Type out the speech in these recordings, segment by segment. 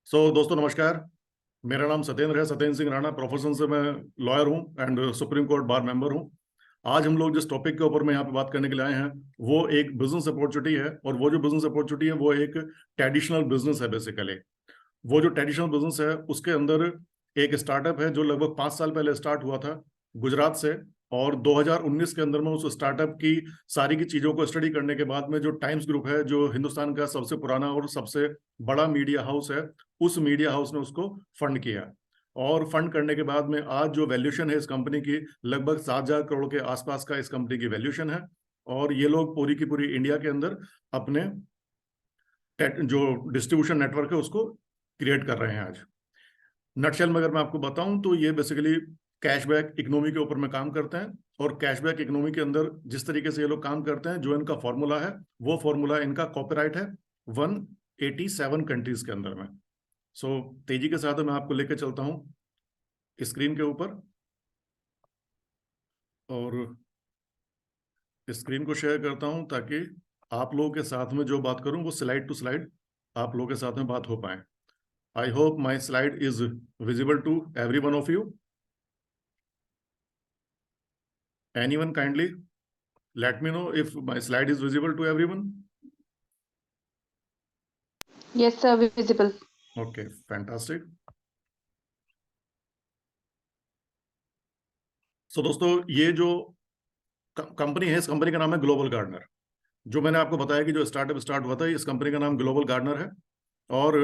दोस्तों नमस्कार। मेरा नाम सत्येंद्र है, सत्येंद्र सिंह राणा। प्रोफेशन से मैं लॉयर हूं and supreme court bar member हूं। आज हम लोग जिस टॉपिक के ऊपर में यहाँ पे बात करने के लिए आए हैं वो एक बिजनेस अपॉर्चुनिटी है, और वो जो बिजनेस अपॉर्चुनिटी है वो एक ट्रेडिशनल बिजनेस है। बेसिकली वो जो ट्रेडिशनल बिजनेस है उसके अंदर एक स्टार्टअप है जो लगभग 5 साल पहले स्टार्ट हुआ था गुजरात से। और 2019 के अंदर में उस स्टार्टअप की सारी की चीजों को स्टडी करने के बाद में जो टाइम्स ग्रुप है, जो हिंदुस्तान का सबसे पुराना और सबसे बड़ा मीडिया हाउस है, उस मीडिया हाउस ने उसको फंड किया। और फंड करने के बाद में आज जो वैल्यूएशन है इस कंपनी की, लगभग 7,000 करोड़ के आसपास का इस कंपनी की वैल्यूएशन है। और ये लोग पूरी की पूरी इंडिया के अंदर अपने जो डिस्ट्रीब्यूशन नेटवर्क है उसको क्रिएट कर रहे हैं आज। नटशेल में अगर मैं आपको बताऊं तो ये बेसिकली कैशबैक इकोनॉमी के ऊपर में काम करते हैं। और कैशबैक इकोनॉमी के अंदर जिस तरीके से ये लोग काम करते हैं, जो इनका फॉर्मूला है वो फॉर्मूला इनका कॉपीराइट है 187 कंट्रीज के अंदर में। तेजी के साथ मैं आपको लेकर चलता हूं स्क्रीन के ऊपर, और स्क्रीन को शेयर करता हूं ताकि आप लोगों के साथ में जो बात करूं वो स्लाइड टू स्लाइड आप लोगों के साथ में बात हो पाए। I hope my slide is visible to every one of you. Anyone kindly let me know if my slide is visible to everyone. Yes, sir, visible. Okay, fantastic. दोस्तों ये जो कंपनी है, इस कंपनी का नाम है ग्लोबल गार्डनर। जो मैंने आपको बताया कि जो स्टार्टअप स्टार्ट हुआ था, इस कंपनी का नाम ग्लोबल गार्डनर है। और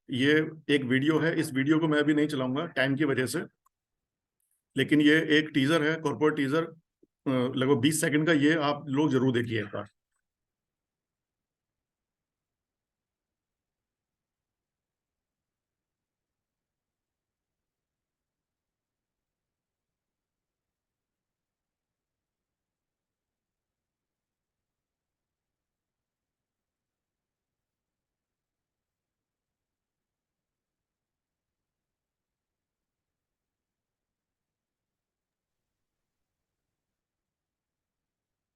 ये एक वीडियो है, इस वीडियो को मैं अभी नहीं चलाऊंगा टाइम की वजह से, लेकिन ये एक टीजर है, कॉर्पोरेट टीजर, लगभग 20 सेकंड का। ये आप लोग जरूर देखिए एक बार।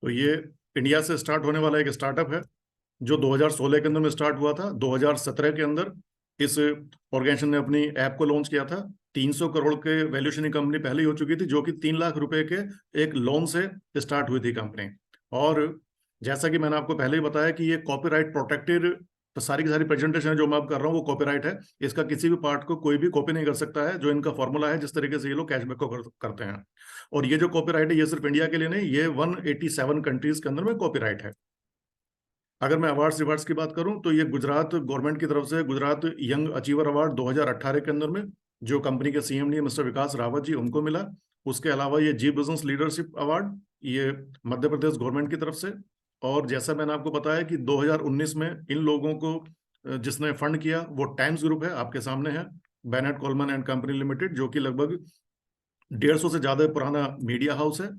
तो ये इंडिया से स्टार्ट होने वाला एक स्टार्टअप है जो 2016 के अंदर में स्टार्ट हुआ था। 2017 के अंदर इस ऑर्गेनाइजेशन ने अपनी ऐप को लॉन्च किया था। 300 करोड़ के वैल्यूएशन की कंपनी पहले ही हो चुकी थी, जो कि 3 लाख रुपए के एक लोन से स्टार्ट हुई थी कंपनी। और जैसा कि मैंने आपको पहले ही बताया कि ये कॉपीराइट प्रोटेक्टेड, तो सारी की सारी प्रेजेंटेशन जो मैं अब कर रहा हूँ वो कॉपीराइट है। इसका किसी भी पार्ट को कोई भी कॉपी नहीं कर सकता है। जो इनका फॉर्मूला है, जिस तरीके से ये लोग कैशबैक को करते हैं। और ये जो कॉपीराइट है ये सिर्फ इंडिया के लिए नहीं, ये 187 कंट्रीज के अंदर में कॉपीराइट है। अगर मैं अवार्ड्स रिवार्ड्स की बात करूं तो ये गुजरात गवर्नमेंट की तरफ से गुजरात यंग अचीवर अवार्ड 2018 के अंदर में जो कंपनी के CMD मिस्टर विकास रावत जी, उनको मिला। उसके अलावा ये जी बिजनेस लीडरशिप अवार्ड ये मध्य प्रदेश गवर्नमेंट की तरफ से। और जैसा मैंने आपको बताया कि 2019 में इन लोगों को जिसने फंड किया वो टाइम्स ग्रुप है, आपके सामने है, Bennett Coleman and company limited, जो कि लगभग 150 से ज्यादा पुराना मीडिया हाउस है।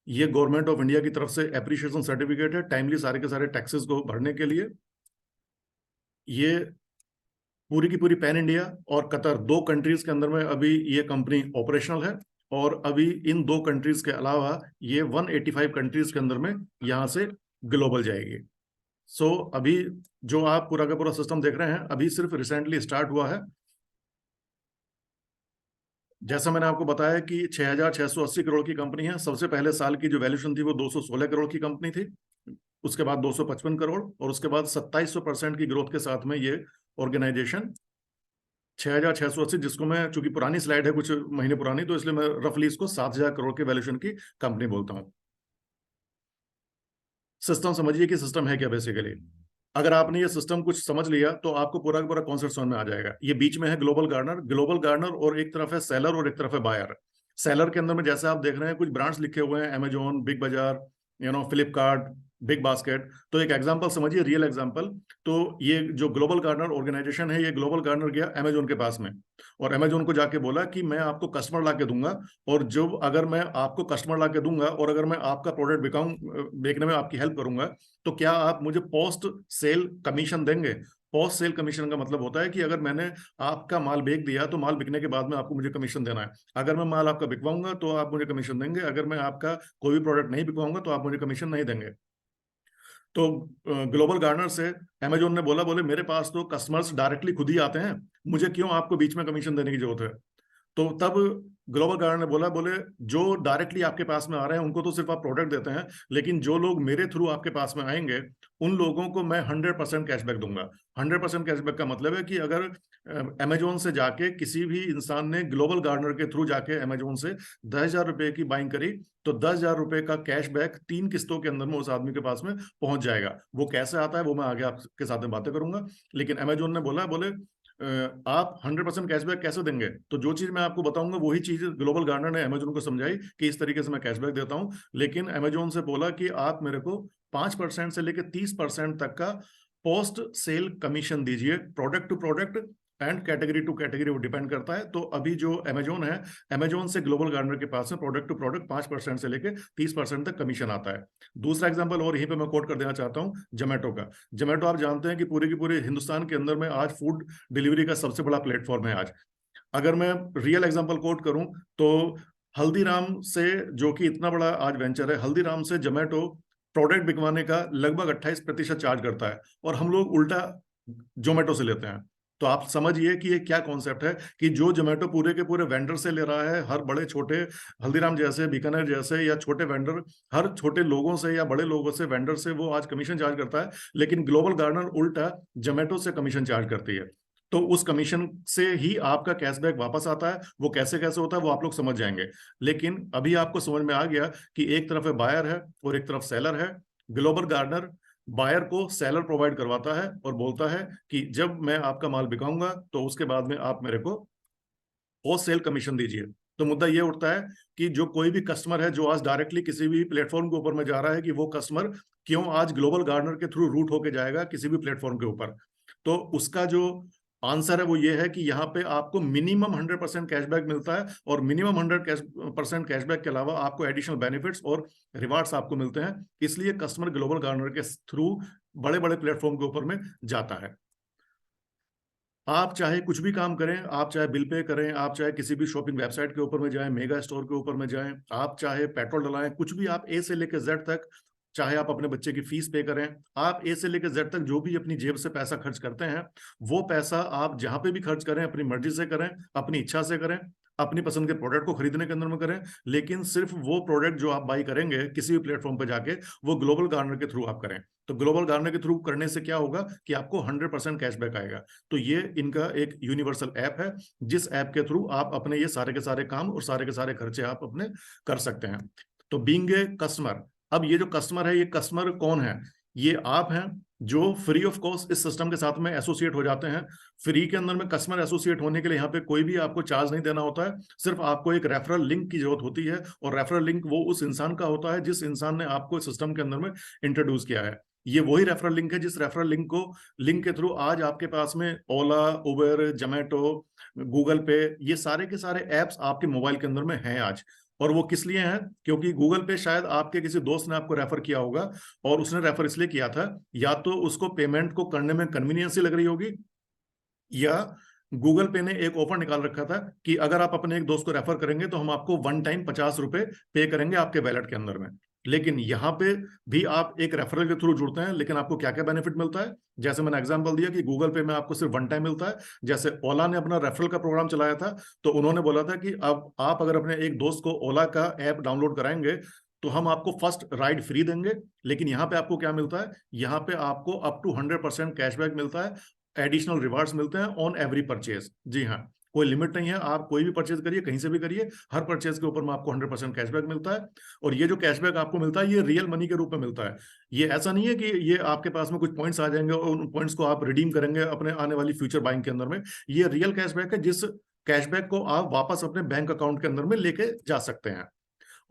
ये गवर्नमेंट ऑफ इंडिया की तरफ से एप्रिशिएशन सर्टिफिकेट है टाइमली सारे के सारे टैक्सेस को भरने के लिए। ये पूरी की पूरी पैन इंडिया और कतर, 2 कंट्रीज के अंदर में अभी ये कंपनी ऑपरेशनल है। और अभी इन 2 कंट्रीज के अलावा ये 185 कंट्रीज के अंदर में यहाँ से ग्लोबल जाएगी। अभी जो आप पूरा का पूरा सिस्टम देख रहे हैं अभी सिर्फ रिसेंटली स्टार्ट हुआ है। जैसा मैंने आपको बताया कि 6,680 करोड़ की कंपनी है। सबसे पहले साल की जो वैल्यूएशन थी वो 216 करोड़ की कंपनी थी, उसके बाद 255 करोड़, और उसके बाद 2700% की ग्रोथ के साथ में ये ऑर्गेनाइजेशन 6,680, जिसको मैं, चूंकि पुरानी स्लाइड है कुछ महीने पुरानी, तो इसलिए मैं रफली इसको 7,000 करोड़ के वैल्यूएशन की कंपनी बोलता हूं। सिस्टम समझिए कि सिस्टम है क्या बेसिकली। अगर आपने ये सिस्टम कुछ समझ लिया तो आपको पूरा का पूरा कॉन्सेप्ट समझ में आ जाएगा। ये बीच में है ग्लोबल गार्डनर, और एक तरफ है सेलर और एक तरफ है बायर। सेलर के अंदर में जैसे आप देख रहे हैं कुछ ब्रांड्स लिखे हुए हैं, अमेजोन, बिग बाजार, फ्लिपकार्ट, बिग बास्केट। तो एक एग्जांपल समझिए, रियल एग्जांपल। तो ये जो ग्लोबल गार्डनर ऑर्गेनाइजेशन है, ये ग्लोबल गार्डनर गया अमेजोन के पास में, और अमेजोन को जाके बोला कि मैं आपको कस्टमर ला के दूंगा, और जब अगर मैं आपको कस्टमर ला के दूंगा और अगर मैं आपका प्रोडक्ट बेचने में आपकी हेल्प करूंगा, तो क्या आप मुझे पोस्ट सेल कमीशन देंगे। पोस्ट सेल कमीशन का मतलब होता है कि अगर मैंने आपका माल बेच दिया तो माल बिकने के बाद में आपको मुझे कमीशन देना है। अगर मैं माल आपका बिकवाऊंगा तो आप मुझे कमीशन देंगे, अगर मैं आपका कोई भी प्रोडक्ट नहीं बिकवाऊंगा तो आप मुझे कमीशन नहीं देंगे। तो ग्लोबल गार्डनर से अमेजोन ने बोला, बोले मेरे पास तो कस्टमर्स डायरेक्टली खुद ही आते हैं, मुझे क्यों आपको बीच में कमीशन देने की जरूरत है। तो तब ग्लोबल गार्डनर ने बोला, बोले जो डायरेक्टली आपके पास में आ रहे हैं उनको तो सिर्फ आप प्रोडक्ट देते हैं, लेकिन जो लोग मेरे थ्रू आपके पास में आएंगे उन लोगों को मैं 100% कैशबैक दूंगा। 100% कैशबैक का मतलब है कि अगर अमेजोन से जाके किसी भी इंसान ने ग्लोबल गार्डनर के थ्रू जाके अमेजोन से 10,000 रुपए की बाइंग करी, तो 10,000 रुपए का कैशबैक 3 किस्तों के अंदर में उस आदमी के पास में पहुंच जाएगा। वो कैसे आता है वो मैं आगे आपके साथ में बातें करूंगा। लेकिन अमेजोन ने बोला, बोले आप 100% कैशबैक कैसे देंगे, तो जो चीज मैं आपको बताऊंगा वही चीज ग्लोबल गार्डनर ने अमेजोन को समझाई कि इस तरीके से मैं कैशबैक देता हूं। लेकिन अमेजोन से बोला कि आप मेरे को 5% से लेकर 30% तक का पोस्ट सेल कमीशन दीजिए, product to product and category to category, वो डिपेंड करता है। तो अभी जो अमेजोन है, अमेजोन से ग्लोबल गार्डनर के पास में प्रोडक्ट टू प्रोडक्ट 5% से लेकर 30% तक कमीशन आता है। दूसरा एग्जांपल और यहीं पे मैं कोट कर देना चाहता हूं, जोमेटो का। जोमेटो आप जानते हैं कि पूरे की पूरे हिंदुस्तान के अंदर में आज फूड डिलीवरी का सबसे बड़ा प्लेटफॉर्म है आज। अगर मैं रियल एग्जांपल कोट करूं तो हल्दीराम से, जो कि इतना बड़ा आज वेंचर है, हल्दीराम से जोमेटो प्रोडक्ट बिकवाने का लगभग 28% चार्ज करता है, और हम लोग उल्टा जोमेटो से लेते हैं। तो आप समझिए कि ये क्या कॉन्सेप्ट है कि जो जोमेटो पूरे के पूरे वेंडर से ले रहा है, हर बड़े छोटे हल्दीराम जैसे, बीकानेर जैसे या छोटे वेंडर, हर छोटे लोगों से या बड़े लोगों से, वेंडर से वो आज कमीशन चार्ज करता है। लेकिन ग्लोबल गार्डनर उल्टा जोमेटो से कमीशन चार्ज करती है। तो उस कमीशन से ही आपका कैशबैक वापस आता है। वो कैसे कैसे होता है वो आप लोग समझ जाएंगे। लेकिन अभी आपको समझ में आ गया कि एक तरफ है बायर है और एक तरफ सेलर है। ग्लोबल गार्डनर बायर को सेलर प्रोवाइड करवाता है और बोलता है कि जब मैं आपका माल बिकाऊंगा तो उसके बाद में आप मेरे को पोस्ट सेल कमीशन दीजिए। तो मुद्दा ये उठता है कि जो कोई भी कस्टमर है जो आज डायरेक्टली किसी भी प्लेटफॉर्म के ऊपर में जा रहा है, कि वो कस्टमर क्यों आज ग्लोबल गार्डनर के थ्रू रूट होके जाएगा किसी भी प्लेटफॉर्म के ऊपर। तो उसका जो आंसर है वो ये है कि यहाँ पे आपको मिनिमम 100% कैशबैक मिलता है, और मिनिमम 100% कैशबैक के अलावा आपको एडिशनल बेनिफिट्स और रिवार्ड्स आपको मिलते हैं। इसलिए कस्टमर ग्लोबल गार्डनर के थ्रू बड़े बड़े प्लेटफॉर्म के ऊपर में जाता है। आप चाहे कुछ भी काम करें, आप चाहे बिल पे करें, आप चाहे किसी भी शॉपिंग वेबसाइट के ऊपर में जाएं, मेगा स्टोर के ऊपर में जाएं, आप चाहे पेट्रोल डलाएं, कुछ भी, आप ए से लेकर जेड तक, चाहे आप अपने बच्चे की फीस पे करें, आप ए से लेकर जेड तक जो भी अपनी जेब से पैसा खर्च करते हैं, वो पैसा आप जहां पे भी खर्च करें अपनी मर्जी से करें, अपनी इच्छा से करें, अपनी पसंद के प्रोडक्ट को खरीदने के अंदर में करें। लेकिन सिर्फ वो प्रोडक्ट जो आप बाई करेंगे किसी भी प्लेटफॉर्म पे जाके, वो ग्लोबल गार्डनर के थ्रू आप करें। तो ग्लोबल गार्डनर के थ्रू करने से क्या होगा कि आपको 100% कैशबैक आएगा। तो ये इनका एक यूनिवर्सल ऐप है, जिस ऐप के थ्रू आप अपने ये सारे के सारे काम और सारे के सारे खर्चे आप अपने कर सकते हैं। तो बीइंग ए कस्टमर, अब ये जो कस्टमर है, ये कस्टमर कौन है? ये आप हैं जो फ्री ऑफ कॉस्ट इस सिस्टम के साथ में एसोसिएट हो जाते हैं। फ्री के अंदर में कस्टमर एसोसिएट होने के लिए यहाँ पे कोई भी आपको चार्ज नहीं देना होता है। सिर्फ आपको एक रेफरल लिंक की जरूरत होती है, और रेफरल लिंक वो उस इंसान का होता है जिस इंसान ने आपको इस सिस्टम के अंदर में इंट्रोड्यूस किया है। ये वही रेफरल लिंक है जिस रेफरल लिंक के थ्रू आज आपके पास में ओला, उबर, जोमेटो, गूगल पे, ये सारे के सारे एप्स आपके मोबाइल के अंदर में हैं आज। और वो किस लिए हैं? क्योंकि गूगल पे शायद आपके किसी दोस्त ने आपको रेफर किया होगा, और उसने रेफर इसलिए किया था, या तो उसको पेमेंट को करने में कन्वीनियंस लग रही होगी, या गूगल पे ने एक ऑफर निकाल रखा था कि अगर आप अपने एक दोस्त को रेफर करेंगे तो हम आपको वन टाइम 50 रुपए पे करेंगे आपके वैलेट के अंदर में। लेकिन यहाँ पे भी आप एक रेफरल के थ्रू जुड़ते हैं, लेकिन आपको क्या क्या बेनिफिट मिलता है? जैसे मैंने एग्जांपल दिया कि गूगल पे में आपको सिर्फ वन टाइम मिलता है। जैसे ओला ने अपना रेफरल का प्रोग्राम चलाया था, तो उन्होंने बोला था कि अब आप अगर अपने एक दोस्त को ओला का ऐप डाउनलोड कराएंगे तो हम आपको फर्स्ट राइड फ्री देंगे। लेकिन यहाँ पे आपको क्या मिलता है? यहाँ पे आपको अप टू 100% कैशबैक मिलता है, एडिशनल रिवार्ड्स मिलते हैं ऑन एवरी परचेज। जी हाँ, कोई लिमिट नहीं है, आप कोई भी परचेज करिए, कहीं से भी करिए, हर परचेज के ऊपर में आपको 100% कैशबैक मिलता है। और ये जो कैशबैक आपको मिलता है ये रियल मनी के रूप में मिलता है। ये ऐसा नहीं है कि ये आपके पास में कुछ पॉइंट्स आ जाएंगे और उन पॉइंट्स को आप रिडीम करेंगे अपने आने वाली फ्यूचर बाइंग के अंदर में। ये रियल कैशबैक है, जिस कैशबैक को आप वापस अपने बैंक अकाउंट के अंदर में लेके जा सकते हैं।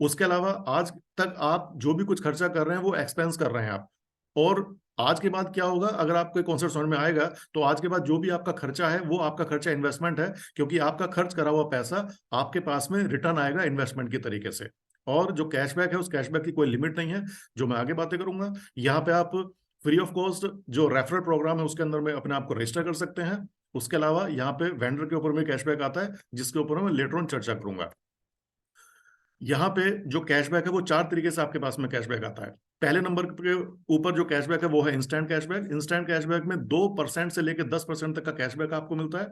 उसके अलावा आज तक आप जो भी कुछ खर्चा कर रहे हैं वो एक्सपेंस कर रहे हैं आप। और आज के बाद क्या होगा, अगर आपको एक कॉन्सेप्ट समझ में आएगा, तो आज के बाद जो भी आपका खर्चा है वो आपका खर्चा इन्वेस्टमेंट है, क्योंकि आपका खर्च करा हुआ पैसा आपके पास में रिटर्न आएगा इन्वेस्टमेंट की तरीके से। और जो कैशबैक है उस कैशबैक की कोई लिमिट नहीं है, जो मैं आगे बातें करूंगा। यहाँ पे आप फ्री ऑफ कॉस्ट जो रेफरल प्रोग्राम है उसके अंदर में अपने आप को रजिस्टर कर सकते हैं। उसके अलावा यहाँ पे वेंडर के ऊपर में कैशबैक आता है, जिसके ऊपर मैं लेटर ऑन चर्चा करूंगा। यहाँ पे जो कैशबैक है वो 4 तरीके से आपके पास में कैशबैक आता है। पहले नंबर के ऊपर जो कैशबैक है वो है इंस्टेंट कैशबैक। इंस्टेंट कैशबैक में 2% से लेकर 10% तक का कैशबैक आपको मिलता है।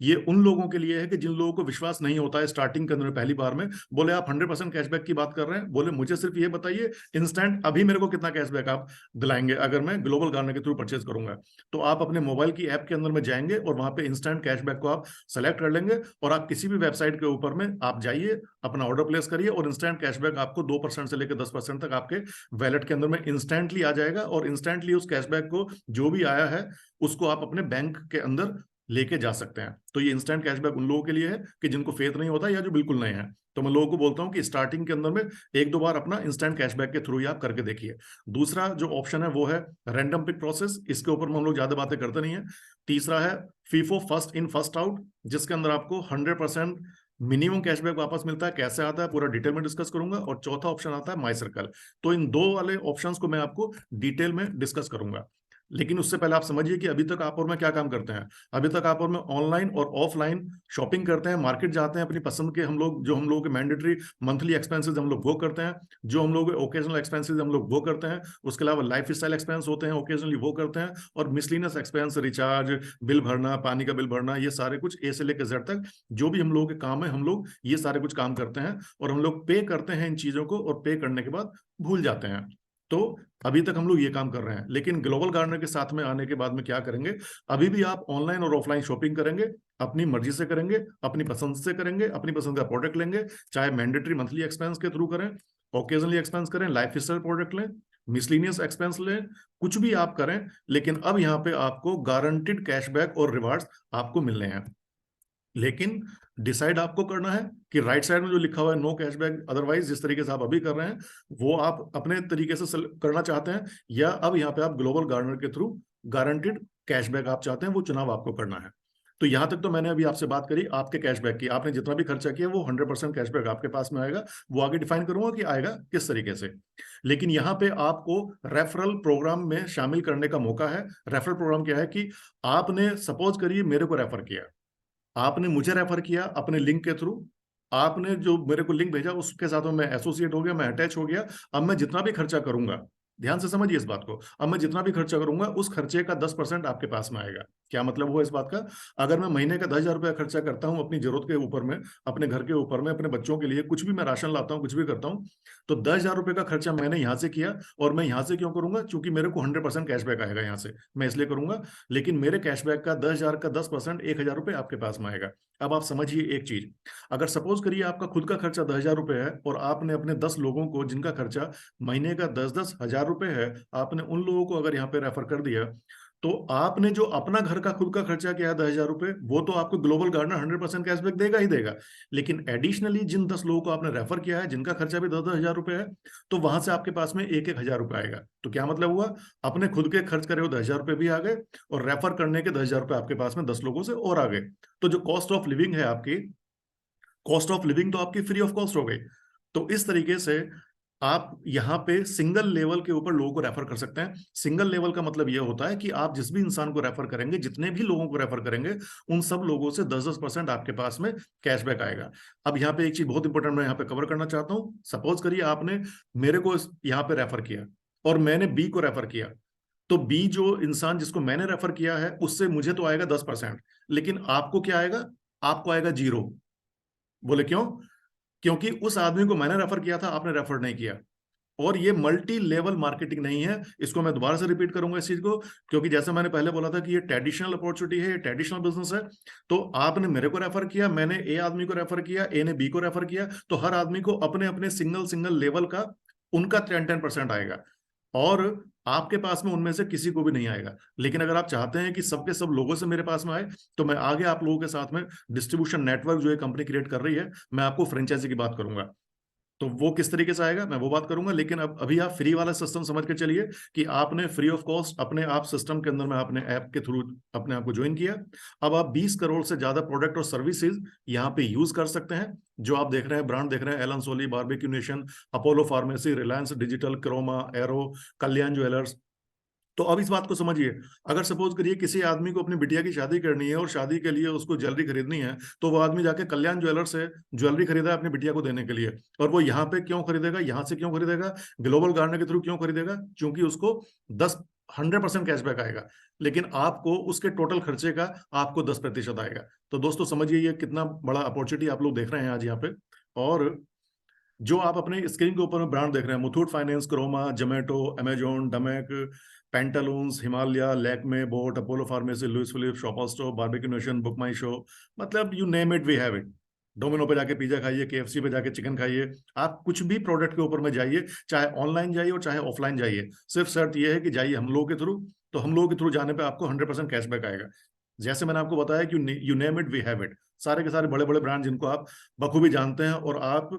ये उन लोगों के लिए है कि जिन लोगों को विश्वास नहीं होता है स्टार्टिंग के अंदर पहली बार में, बोले आप 100% कैशबैक की बात कर रहे हैं, बोले मुझे सिर्फ ये बताइए इंस्टेंट अभी मेरे को कितना कैशबैक आप दिलाएंगे अगर मैं ग्लोबल गार्डनर के थ्रू परचेज करूंगा। तो आप अपने मोबाइल की ऐप के अंदर में जाएंगे और वहां पे इंस्टेंट कैशबैक को आप सेलेक्ट कर लेंगे और आप किसी भी वेबसाइट के ऊपर में आप जाइए, अपना ऑर्डर प्लेस करिए और इंस्टेंट कैशबैक आपको 2% से लेकर 10% तक आपके वैलेट के अंदर में इंस्टेंटली आ जाएगा। और इंस्टेंटली उस कैशबैक को जो भी आया है उसको आप अपने बैंक के अंदर लेके जा सकते हैं। तो ये इंस्टेंट कैशबैक उन लोगों के लिए है कि जिनको फेथ नहीं होता या जो बिल्कुल नए हैं। तो मैं लोगों को बोलता हूं कि स्टार्टिंग के अंदर में एक दो बार अपना इंस्टेंट कैशबैक के थ्रू ही आप करके देखिए। दूसरा जो ऑप्शन है वो है रैंडम पिक प्रोसेस। इसके ऊपर हम लोग ज्यादा बातें करते नहीं है। तीसरा है FIFO first in first out, जिसके अंदर आपको 100% मिनिमम कैशबैक वापस मिलता है। कैसे आता है पूरा डिटेल में डिस्कस करूंगा। और चौथा ऑप्शन आता है माई सर्कल। तो इन दो वाले ऑप्शंस को मैं आपको डिटेल में डिस्कस करूंगा। लेकिन उससे पहले आप समझिए कि अभी तक आप और मैं क्या काम करते हैं। अभी तक आप और मैं ऑनलाइन और ऑफलाइन शॉपिंग करते हैं, मार्केट जाते हैं, अपनी पसंद के हम लोग के मैंडेटरी मंथली एक्सपेंसेस हम लोग वो करते हैं, जो हम लोग ओकेजनल एक्सपेंसेस हम लोग वो करते हैं। उसके अलावा लाइफ स्टाइल एक्सपेंस होते हैं ओकेजनली वो करते हैं। और मिसलिनियस एक्सपेंस, रिचार्ज, बिल भरना, पानी का बिल भरना, ये सारे कुछ ए से लेकर जेड तक जो भी हम लोगों के काम है हम लोग ये सारे कुछ काम करते हैं। और हम लोग पे करते हैं इन चीजों को और पे करने के बाद भूल जाते हैं। तो अभी तक हम लोग ये काम कर रहे हैं। लेकिन ग्लोबल गार्डनर के साथ में आने के बाद में क्या करेंगे, अभी भी आप ऑनलाइन और ऑफलाइन शॉपिंग करेंगे, अपनी मर्जी से करेंगे, अपनी पसंद से करेंगे, अपनी पसंद का प्रोडक्ट लेंगे, चाहे मैंडेटरी मंथली एक्सपेंस के थ्रू करें, ओकेजनली एक्सपेंस करें, लाइफ स्टाइल प्रोडक्ट लें, मिसलिनियस एक्सपेंस लें, कुछ भी आप करें। लेकिन अब यहाँ पे आपको गारंटेड कैशबैक और रिवार्ड्स आपको मिलने हैं। लेकिन डिसाइड आपको करना है कि राइट साइड में जो लिखा हुआ है नो कैशबैक अदरवाइज, जिस तरीके से आप अभी कर रहे हैं वो आप अपने तरीके से करना चाहते हैं, या अब यहाँ पे आप ग्लोबल गार्डनर के थ्रू गारंटेड कैशबैक आप चाहते हैं, वो चुनाव आपको करना है। तो यहां तक तो मैंने अभी आपसे बात करी आपके कैशबैक की। आपने जितना भी खर्चा किया वो 100% कैशबैक आपके पास में आएगा। वो आगे डिफाइन करूंगा कि आएगा किस तरीके से। लेकिन यहाँ पे आपको रेफरल प्रोग्राम में शामिल करने का मौका है। रेफरल प्रोग्राम क्या है कि आपने सपोज करिए मेरे को रेफर किया, आपने मुझे रेफर किया अपने लिंक के थ्रू, आपने जो मेरे को लिंक भेजा उसके साथ में मैं एसोसिएट हो गया, मैं अटैच हो गया। अब मैं जितना भी खर्चा करूंगा, ध्यान से समझिए इस बात को, अब मैं जितना भी खर्चा करूंगा उस खर्चे का 10% आपके पास में आएगा। क्या मतलब हुआ इस बात का? अगर मैं महीने का 10,000 रुपया खर्चा करता हूं अपनी जरूरत के ऊपर में, अपने घर के ऊपर में, अपने बच्चों के लिए कुछ भी मैं राशन लाता हूं, कुछ भी करता हूं, तो 10,000 रुपये का खर्चा मैंने यहां से किया। और मैं यहां से क्यों करूंगा? क्योंकि मेरे को 100% कैशबैक आएगा यहां से, मैं इसलिए करूंगा। लेकिन मेरे कैशबैक का 10,000 का 10% 1,000 रुपये आपके पास में आएगा। अब आप समझिए एक चीज, अगर सपोज करिए आपका खुद का खर्चा 10,000 रुपये है और आपने अपने 10 लोगों को जिनका खर्चा महीने का 10-10 हजार रुपये है, आपने उन लोगों को अगर यहाँ पे रेफर कर दिया, तो आपने जो अपना घर का खुद का खर्चा किया है 10,000 रुपये, वो तो आपको ग्लोबल गार्डनर 100% कैशबैक देगा ही देगा। लेकिन एडिशनली जिन 10 लोगों को आपने रेफर किया है जिनका खर्चा भी 10-10 हजार रुपये है, तो वहां से आपके पास में 1-1 हजार रुपये आएगा। तो क्या मतलब हुआ? अपने खुद के खर्च करे हुए 10,000 रुपये भी आ गए और रेफर करने के 10,000 रुपये आपके पास में 10 लोगों से और आ गए। तो जो कॉस्ट ऑफ लिविंग है आपकी, कॉस्ट ऑफ लिविंग तो आपकी फ्री ऑफ कॉस्ट हो गई। तो इस तरीके से आप यहाँ पे सिंगल लेवल के ऊपर लोगों को रेफर कर सकते हैं। सिंगल लेवल का मतलब यह होता है कि आप जिस भी इंसान को रेफर करेंगे, जितने भी लोगों को रेफर करेंगे, उन सब लोगों से 10-10% आपके पास में कैशबैक आएगा। अब यहाँ पे एक चीज बहुत इंपॉर्टेंट मैं यहाँ पे कवर करना चाहता हूँ। सपोज करिए आपने मेरे को यहाँ पे रेफर किया और मैंने बी को रेफर किया, तो बी जो इंसान जिसको मैंने रेफर किया है उससे मुझे तो आएगा 10%, लेकिन आपको क्या आएगा? आपको आएगा 0। बोले क्यों? क्योंकि उस आदमी को मैंने रेफर किया था, आपने रेफर नहीं किया। और ये मल्टी लेवल मार्केटिंग नहीं है। इसको मैं दोबारा से रिपीट करूंगा इस चीज को, क्योंकि जैसे मैंने पहले बोला था कि ये ट्रेडिशनल अपॉर्चुनिटी है, ये ट्रेडिशनल बिजनेस है। तो आपने मेरे को रेफर किया, मैंने ए आदमी को रेफर किया, ए ने बी को रेफर किया, तो हर आदमी को अपने अपने सिंगल सिंगल लेवल का उनका 10-10% आएगा और आपके पास में उनमें से किसी को भी नहीं आएगा। लेकिन अगर आप चाहते हैं कि सबके सब लोगों से मेरे पास में आए, तो मैं आगे आप लोगों के साथ में डिस्ट्रीब्यूशन नेटवर्क जो ये कंपनी क्रिएट कर रही है, मैं आपको फ्रेंचाइजी की बात करूंगा। तो वो किस तरीके से आएगा मैं वो बात करूंगा। लेकिन अब अभी आप फ्री वाला सिस्टम समझ के चलिए कि आपने फ्री ऑफ कॉस्ट अपने आप सिस्टम के अंदर में अपने ऐप के थ्रू अपने आप को ज्वाइन किया। अब आप 20 करोड़ से ज्यादा प्रोडक्ट और सर्विसेज यहाँ पे यूज कर सकते हैं। जो आप देख रहे हैं ब्रांड देख रहे हैं, Allen Solly, Barbeque Nation, Apollo Pharmacy, Reliance Digital, Croma, Arrow, Kalyan Jewellers, तो अब इस बात को समझिए, अगर सपोज करिए किसी आदमी को अपनी बिटिया की शादी करनी है और शादी के लिए उसको ज्वेलरी खरीदनी है, तो वो आदमी जाके कल्याण ज्वेलर से ज्वेलरी खरीदा है अपनी बिटिया को देने के लिए। और वो यहाँ पे क्यों खरीदेगा, यहाँ से क्यों खरीदेगा, ग्लोबल गार्डनर के थ्रू क्यों खरीदेगा? क्योंकि उसको 100% कैशबैक आएगा, लेकिन आपको उसके टोटल खर्चे का आपको 10% आएगा। तो दोस्तों समझिए ये कितना बड़ा अपॉर्चुनिटी आप लोग देख रहे हैं आज यहाँ पे। और जो आप अपने स्क्रीन के ऊपर में ब्रांड देख रहे हैं, Muthoot Finance, Croma, Zomato, Amazon, डमेक, Pantaloons, Himalaya, Lakme, boAt, Apollo Pharmacy, Louis Philippe, Shoppers Stop, Barbeque Nation, Book My Show, मतलब you name it we have it. Domino पे जाके पिज्जा खाइए, केएफसी पे जाके चिकन खाइए, आप कुछ भी प्रोडक्ट के ऊपर में जाइए, चाहे ऑनलाइन जाइए और चाहे ऑफलाइन जाइए, सिर्फ शर्त यह है कि जाइए हम लोगों के थ्रू। तो हम लोगों के थ्रू जाने पे आपको 100% कैशबैक आएगा। जैसे मैंने आपको बताया कि you name it we have it, सारे के सारे बड़े बड़े ब्रांड जिनको आप बखूबी जानते हैं, और आप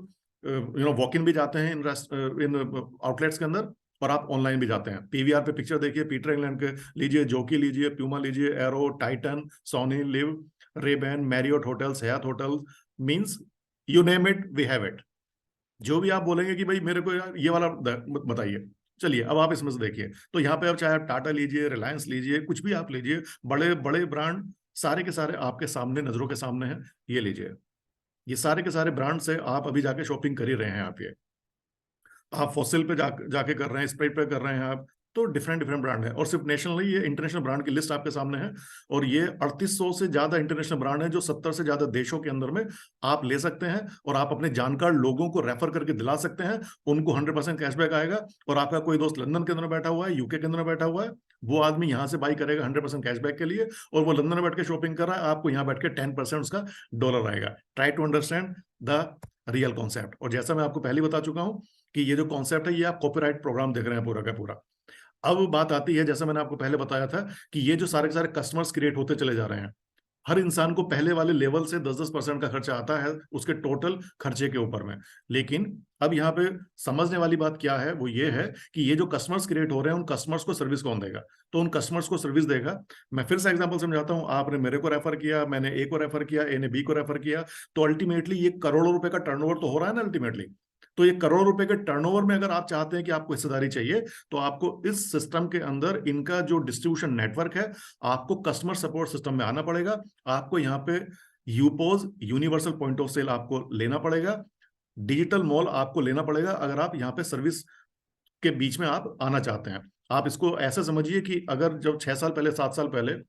वॉक इन भी जाते हैं इन आउटलेट्स के अंदर, और आप ऑनलाइन भी जाते हैं। पीवीआर पे पिक्चर देखिए, पीटर इंग्लैंड के लीजिए, जोकी लीजिए, प्यूमा लीजिए, Arrow, Titan, Sony LIV, Ray-Ban, Marriott hotels, Hyatt hotel, means you name it we have it. जो भी आप बोलेंगे कि भाई मेरे को यार ये वाला बताइए, चलिए अब आप इसमें से देखिए। तो यहाँ पे अब चाहे आप टाटा लीजिए, रिलायंस लीजिए, कुछ भी आप लीजिए, बड़े बड़े ब्रांड सारे के सारे आपके सामने, नजरों के सामने हैं। ये लीजिए, ये सारे के सारे ब्रांड से आप अभी जाके शॉपिंग कर ही रहे हैं। आप फॉसिल पे जाके कर रहे हैं, स्प्राइट पे कर रहे हैं आप। तो डिफरेंट डिफरेंट ब्रांड है, और सिर्फ नेशनल नहीं, ये इंटरनेशनल ब्रांड की लिस्ट आपके सामने है। और ये 3800 से ज्यादा इंटरनेशनल ब्रांड है, जो 70 से ज्यादा देशों के अंदर में आप ले सकते हैं, और आप अपने जानकार लोगों को रेफर करके दिला सकते हैं। उनको 100% कैशबैक आएगा। और आपका कोई दोस्त लंदन के अंदर बैठा हुआ है, यूके के अंदर बैठा हुआ है, वो आदमी यहाँ से बाई करेगा 100% कैशबैक के लिए, और वो लंदन में बैठ के शॉपिंग कर रहा है, आपको यहाँ बैठ के 10% उसका डॉलर आएगा। Try to understand the real concept. और जैसा मैं आपको पहले बता चुका हूं कि ये जो कॉन्सेप्ट है, ये आप कॉपीराइट प्रोग्राम देख रहे हैं पूरा का पूरा। अब बात आती है, जैसा मैंने आपको पहले बताया था, कि ये जो सारे के सारे कस्टमर्स क्रिएट होते चले जा रहे हैं, हर इंसान को पहले वाले लेवल से 10-10% का खर्चा आता है उसके टोटल खर्चे के ऊपर में। लेकिन अब यहाँ पे समझने वाली बात क्या है, वो ये है कि ये जो कस्टमर्स क्रिएट हो रहे हैं, उन कस्टमर्स को सर्विस कौन देगा? तो उन कस्टमर्स को सर्विस देगा, मैं फिर से एग्जांपल समझाता हूं। आपने मेरे को रेफर किया, मैंने ए को रेफर किया, ए ने बी को रेफर किया, तो अल्टीमेटली ये करोड़ों रुपए का टर्नओवर तो हो रहा है ना अल्टीमेटली। तो ये करोड़ रुपए के टर्नओवर में अगर आप चाहते हैं कि आपको हिस्सेदारी चाहिए, तो आपको इस सिस्टम के अंदर इनका जो डिस्ट्रीब्यूशन नेटवर्क है, आपको कस्टमर सपोर्ट सिस्टम में आना पड़ेगा। आपको यहाँ पे यूपोज, यूनिवर्सल पॉइंट ऑफ सेल आपको लेना पड़ेगा, डिजिटल मॉल आपको लेना पड़ेगा, अगर आप यहाँ पे सर्विस के बीच में आप आना चाहते हैं। आप इसको ऐसे समझिए कि अगर जब 6 साल पहले, 7 साल पहले,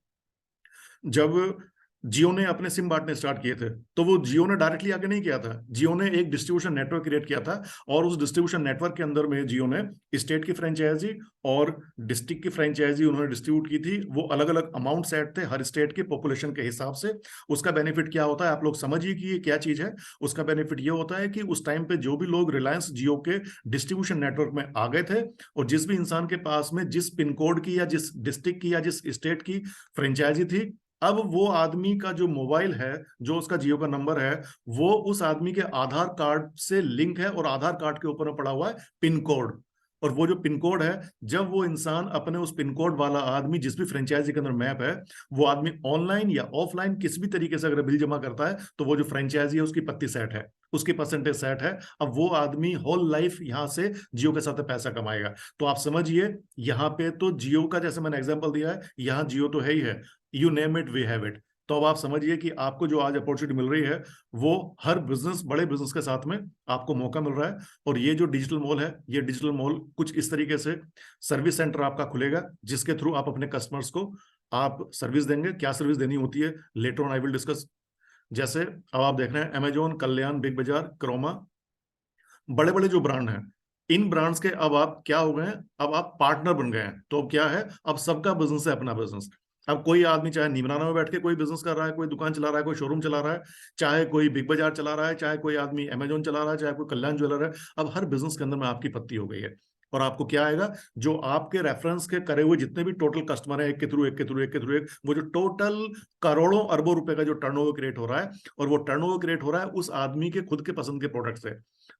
जब जियो ने अपने सिम बांटने स्टार्ट किए थे, तो वो जियो ने डायरेक्टली आके नहीं किया था। जियो ने एक डिस्ट्रीब्यूशन नेटवर्क क्रिएट किया था, और उस डिस्ट्रीब्यूशन नेटवर्क के अंदर में जियो ने स्टेट की फ्रेंचाइजी और डिस्ट्रिक्ट की फ्रेंचाइजी उन्होंने डिस्ट्रीब्यूट की थी। वो अलग अलग अमाउंट सेट थे हर स्टेट के पॉपुलेशन के हिसाब से। उसका बेनिफिट क्या होता है, आप लोग समझिए कि ये क्या चीज है। उसका बेनिफिट ये होता है कि उस टाइम पे जो भी लोग रिलायंस जियो के डिस्ट्रीब्यूशन नेटवर्क में आ गए थे, और जिस भी इंसान के पास में जिस पिन कोड की या जिस डिस्ट्रिक्ट की या जिस स्टेट की फ्रेंचाइजी थी, अब वो आदमी का जो मोबाइल है, जो उसका जियो का नंबर है, वो उस आदमी के आधार कार्ड से लिंक है, और आधार कार्ड के ऊपर में पड़ा हुआ है पिन कोड। और वो जो पिन कोड है, जब वो इंसान अपने उस पिन कोड वाला आदमी जिस भी फ्रेंचाइजी के अंदर मैप है, वो आदमी ऑनलाइन या ऑफलाइन किस भी तरीके से अगर बिल जमा करता है, तो वो जो फ्रेंचाइजी है उसकी पत्ती सेट है, उसकी परसेंटेज सेट है। अब वो आदमी होल लाइफ यहां से जियो के साथ पैसा कमाएगा। तो आप समझिए, यहाँ पे तो जियो का, जैसे मैंने एग्जांपल दिया है, यहाँ जियो तो है ही है, you name it we have it. तो अब आप समझिए कि आपको जो आज अपॉर्चुनिटी मिल रही है, वो हर बिजनेस, बड़े बिजनेस के साथ में आपको मौका मिल रहा है। और ये जो डिजिटल मॉल है, ये डिजिटल मॉल कुछ इस तरीके से सर्विस सेंटर आपका खुलेगा, जिसके थ्रू आप अपने कस्टमर्स को आप सर्विस देंगे। क्या सर्विस देनी होती है, later on I will discuss. जैसे अब आप देख रहे हैं अमेजोन, कल्याण, बिग बाजार, क्रोमा, बड़े बड़े जो ब्रांड हैं, इन ब्रांड्स के अब आप क्या हो गए हैं, अब आप पार्टनर बन गए हैं। तो अब क्या है, अब सबका बिजनेस है अपना बिजनेस। अब कोई आदमी चाहे नीमराना में बैठ के कोई बिजनेस कर रहा है, कोई दुकान चला रहा है, कोई शोरूम चला रहा है, चाहे कोई बिग बाजार चला रहा है, चाहे कोई आदमी अमेजोन चला रहा है, चाहे कोई कल्याण ज्वेलर है, अब हर बिजनेस के अंदर में आपकी पत्ती हो गई है। और आपको क्या आएगा, जो आपके रेफरेंस के करे हुए जितने भी टोटल कस्टमर है, एक के थ्रू एक के थ्रू एक के थ्रू एक, वो जो टोटल करोड़ों अरबों रुपए का जो टर्नओवर क्रिएट हो रहा है, और वो टर्नओवर क्रिएट हो रहा है उस आदमी के खुद के पसंद के प्रोडक्ट से,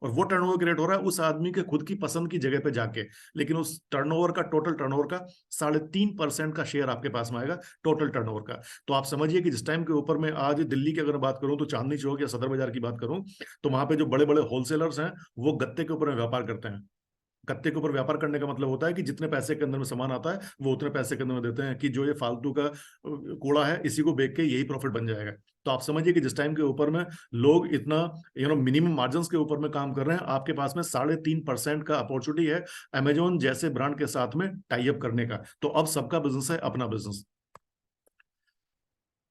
और वो टर्नओवर क्रिएट हो रहा है उस आदमी के खुद की पसंद की जगह पे जाके। लेकिन उस टर्नओवर का, टोटल टर्नओवर का 3.5% का शेयर आपके पास में आएगा, टोटल टर्नओवर का। तो आप समझिए कि जिस टाइम के ऊपर में आज दिल्ली की अगर बात करूं, तो चांदनी चौक या सदर बाजार की बात करूं, तो वहां पे जो बड़े बड़े होलसेलर्स हैं, वो गत्ते के ऊपर में व्यापार करते हैं। कत्ते के ऊपर व्यापार करने का मतलब होता है कि जितने पैसे के अंदर में सामान आता है वो उतने पैसे के अंदर में देते हैं, कि जो ये फालतू का कूड़ा है इसी को बेच के यही प्रॉफिट बन जाएगा। तो आप समझिए कि जिस टाइम के ऊपर में लोग इतना मिनिमम मार्जिन के ऊपर में काम कर रहे हैं, आपके पास में 3.5% का अपॉर्चुनिटी है अमेजोन जैसे ब्रांड के साथ में टाई अप करने का। तो अब सबका बिजनेस है अपना बिजनेस,